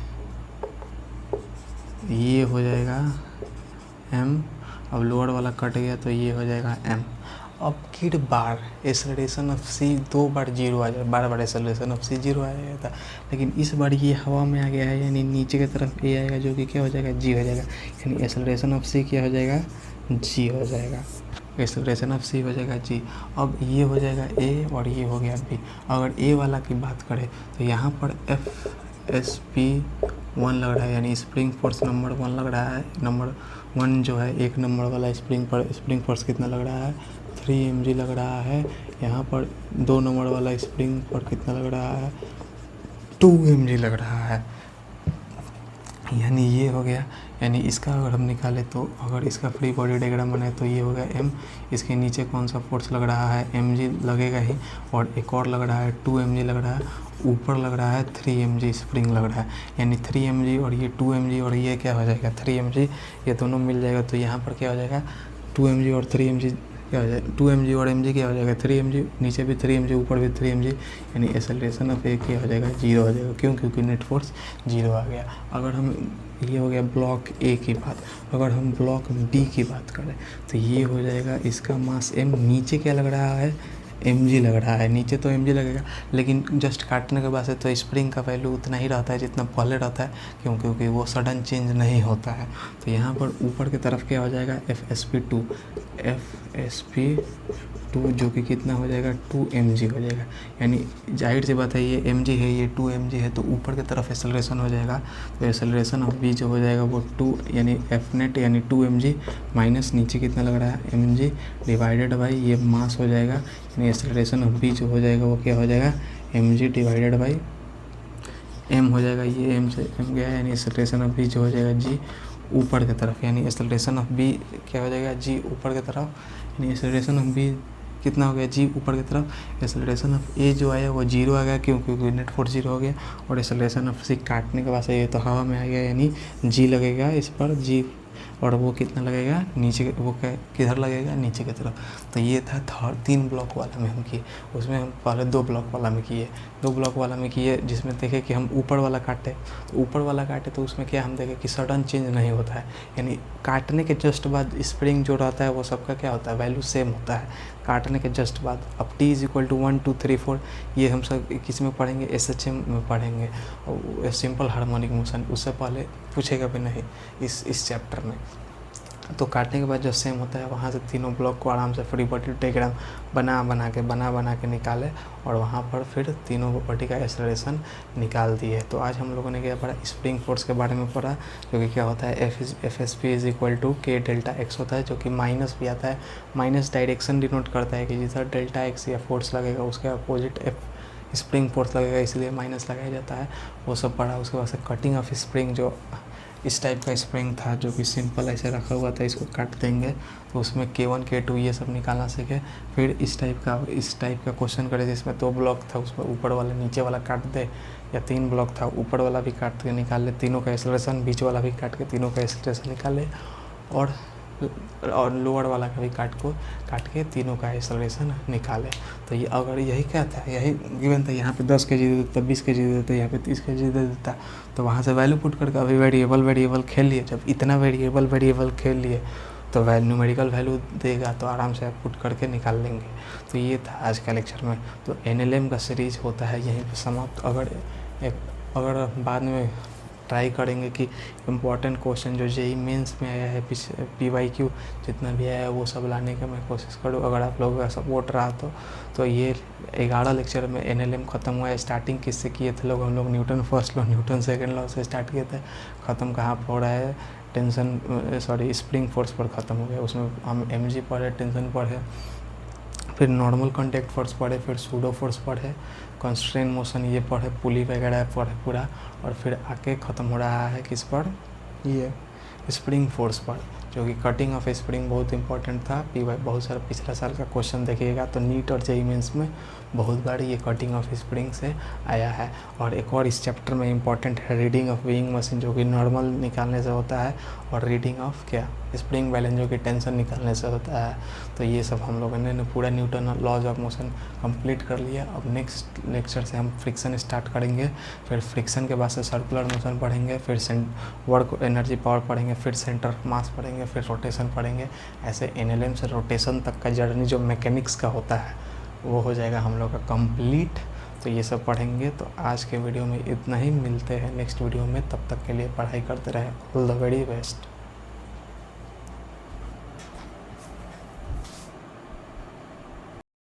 ये हो जाएगा m। अब लोअर वाला कट गया तो ये हो जाएगा m। अब kid bar acceleration of C 2 बार 0 आ जाए, बार एक्सेलरेशन ऑफ C 0 आ जाएगा था, लेकिन इस बार ये हवा में आ गया है, यानी नीचे की तरफ A आएगा जो कि क्या हो जाएगा g हो जाएगा, यानी एक्सेलरेशन ऑफ C क्या हो जाएगा g हो जाएगा, एक्सेलरेशन ऑफ C हो जाएगा g। अब ये हो जाएगा A और ये हो गया B। अगर A वाला की बात करें तो यहाँ पर FSP1 लग रहा है, यानी स्प्रिंग फोर्स नंबर 1 लग रहा है। नंबर 1 जो है एक नंबर वाला स्प्रिंग फोर्स कितना लग रहा है 3 mg लग रहा है। यहाँ पर 2 नंबर वाला स्प्रिंग पर कितना लग रहा है 2 mg लग रहा है, यानी ये हो गया। यानी इसका अगर हम निकालें तो अगर इसका फ्री बॉडी डायग्राम बनाए तो ये हो गया m, इसके नीचे कौन सा फोर्स लग रहा है mg लगेगा ही, और एक और लग रहा है 2 mg लग रहा है, ऊपर लग रहा है 3 mg स्प्रिंग लग रहा है, यानी 3 mg और ये 2 mg और ये क्या हो जाएगा 3 mg, ये दोनों मिल जाएगा। तो यहाँ पर क्या हो जाएगा 2 mg और 3 mg क्या हो जाएगा 2 mg और mg क्या हो जाएगा 3 mg, नीचे भी 3 mg ऊपर भी 3 mg, यानी एक्सेलरेशन ऑफ A क्या हो जाएगा 0 हो जाएगा। क्योंकि नेट फोर्स 0 आ गया। अगर हम ये हो गया ब्लॉक A की बात, अगर हम ब्लॉक B की बात करें तो ये हो जाएगा इसका मास m, नीचे क्या लग रहा है mg लग रहा है, नीचे तो mg लगेगा, लेकिन जस्ट काटने के बाद से तो स्प्रिंग का वैल्यू उतना ही रहता है जितना पहले रहता है, क्योंकि वो सडन चेंज नहीं होता है। तो यहाँ पर ऊपर की तरफ क्या हो जाएगा FSP2 जो कि कितना हो जाएगा 2 mg हो जाएगा, यानी जाहिर सी बात है ये mg है ये 2 mg है, तो ऊपर की तरफ एक्सेलरेशन हो जाएगा। तो एक्सेलरेशन ऑफ B जो हो जाएगा वो 2 यानी F नेट यानी 2 mg माइनस नीचे कितना लग रहा है mg डिवाइडेड बाई ये मास हो जाएगा, यानी एक्सेलरेशन ऑफ B जो हो जाएगा वो क्या हो जाएगा mg डिवाइडेड बाई m हो जाएगा। ये m से m गया, यानी एक्सेलरेशन ऑफ B जो हो जाएगा g ऊपर की तरफ, यानी एक्सेलरेशन ऑफ B क्या हो जाएगा g ऊपर की तरफ, यानी एक्सेलरेशन ऑफ B कितना हो गया g ऊपर की तरफ। एक्सेलरेशन ऑफ A जो आया वो 0 आ गया, क्योंकि नेट फोर्स 0 हो गया, और एक्सेलरेशन ऑफ C काटने के बाद से ये तो हवा में आ गया, यानी g लगेगा इस पर g, और वो कितना लगेगा नीचे, वो किधर लगेगा नीचे की तरफ। तो ये था 3 ब्लॉक वाला में हम किए, उसमें हम पहले 2 ब्लॉक वाला में किए, 2 ब्लॉक वाला में किए जिसमें देखे कि हम ऊपर वाला काटे, तो ऊपर वाला काटे तो उसमें क्या हम देखे कि सडन चेंज नहीं होता है, यानी काटने के जस्ट बाद स्प्रिंग जो रहता है वो सबका क्या होता है वैल्यू सेम होता है। काटने के जस्ट बाद अब t इज इक्वल टू 1 2 3 4 ये हम सब किस में पढ़ेंगे, SHM में पढ़ेंगे, और सिंपल हार्मोनिक मोशन उससे पहले पूछेगा भी नहीं इस चैप्टर में। तो काटने के बाद जो सेम होता है वहाँ से तीनों ब्लॉक को आराम से फ्री बॉडी डायग्राम बना के निकाले और वहाँ पर फिर तीनों बॉडी का एक्सेलरेशन निकाल दिए। तो आज हम लोगों ने क्या पढ़ा, स्प्रिंग फोर्स के बारे में पढ़ा, जो कि क्या होता है FSP is equal to K delta x होता है, जो कि माइनस भी आता है। माइनस डायरेक्शन डिनोट करता है कि जिधर डेल्टा x या फोर्स लगेगा उसके अपोजिट स्प्रिंग फोर्स लगेगा, इसलिए माइनस लगाया जाता है। वो सब पढ़ा। उसके बाद से कटिंग ऑफ स्प्रिंग, जो इस टाइप का स्प्रिंग था जो कि सिंपल ऐसे रखा हुआ था, इसको काट देंगे तो उसमें K1 K2 ये सब निकालना सीखे। फिर इस टाइप का क्वेश्चन करे जिसमें 2 ब्लॉक था, उसमें ऊपर वाला नीचे वाला काट दे, या 3 ब्लॉक था ऊपर वाला भी काट के निकाल ले, तीनों का एक्सेलरेशन, बीच वाला भी काट के तीनों का एक्सेलरेशन निकाल ले, और लोअर वाला का भी काट के तीनों का एक्सेलरेशन निकाले। तो ये अगर यही क्या था, यही गिवन था, यहाँ पे 10 kg दे देता, 20 kg दे देता, यहाँ पे 30 kg दे देता, तो वहाँ से वैल्यू पुट करके अभी वेरिएबल खेल लिए। जब इतना वेरिएबल खेल लिए तो न्यूमेरिकल वैल्यू देगा तो आराम से आप पुट करके निकाल लेंगे। तो ये था आज का लेक्चर में। तो NLM का सीरीज होता है यहीं पर समाप्त। अगर बाद में ट्राई करेंगे कि इम्पॉर्टेंट क्वेश्चन जो JEE मेंस में आया है, PYQ जितना भी आया है वो सब लाने का मैं कोशिश करूँ। अगर आप लोगों का सपोर्ट रहा तो ये 11 लेक्चर में NLM ख़त्म हुआ है। स्टार्टिंग किससे किए थे लोग, हम लोग Newton first law, Newton second law से स्टार्ट किए थे। ख़त्म कहाँ पर हो रहा है, स्प्रिंग फोर्स पर ख़त्म हो गया। उसमें हम mg पढ़े, टेंशन पढ़े, फिर नॉर्मल कॉन्टैक्ट फोर्स पढ़े, फिर सूडो फोर्स पढ़े, कॉन्स्ट्रेन मोशन ये पढ़े, पुली वगैरह पढ़े पूरा, और फिर आके ख़त्म हो रहा है किस पर, ये स्प्रिंग फोर्स पर, जो कि कटिंग ऑफ स्प्रिंग बहुत इंपॉर्टेंट था। बहुत सारा पिछला साल का क्वेश्चन देखिएगा तो नीट और JEE मेंस में बहुत बार ये कटिंग ऑफ स्प्रिंग से आया है। और एक और इस चैप्टर में इंपॉर्टेंट है रीडिंग ऑफ व्हीइंग मशीन, जो कि नॉर्मल निकालने से होता है, और रीडिंग ऑफ क्या, स्प्रिंग बैलेंस, जो कि टेंशन निकालने से होता है। तो ये सब हम लोगों ने पूरा Newton laws of motion complete कर लिया। अब नेक्स्ट लेक्चर से हम फ्रिक्शन स्टार्ट करेंगे, फिर फ्रिक्शन के बाद से सर्कुलर मोशन पढ़ेंगे, फिर वर्क एनर्जी पावर पढ़ेंगे, फिर सेंटर मास पढ़ेंगे, फिर रोटेशन पढ़ेंगे। ऐसे NLM से रोटेशन तक का जर्नी जो मैकेनिक्स का होता है वो हो जाएगा हम लोग का कंप्लीट। तो ये सब पढ़ेंगे। तो आज के वीडियो में इतना ही, मिलते हैं नेक्स्ट वीडियो में। तब तक के लिए पढ़ाई करते रहे। All the very best.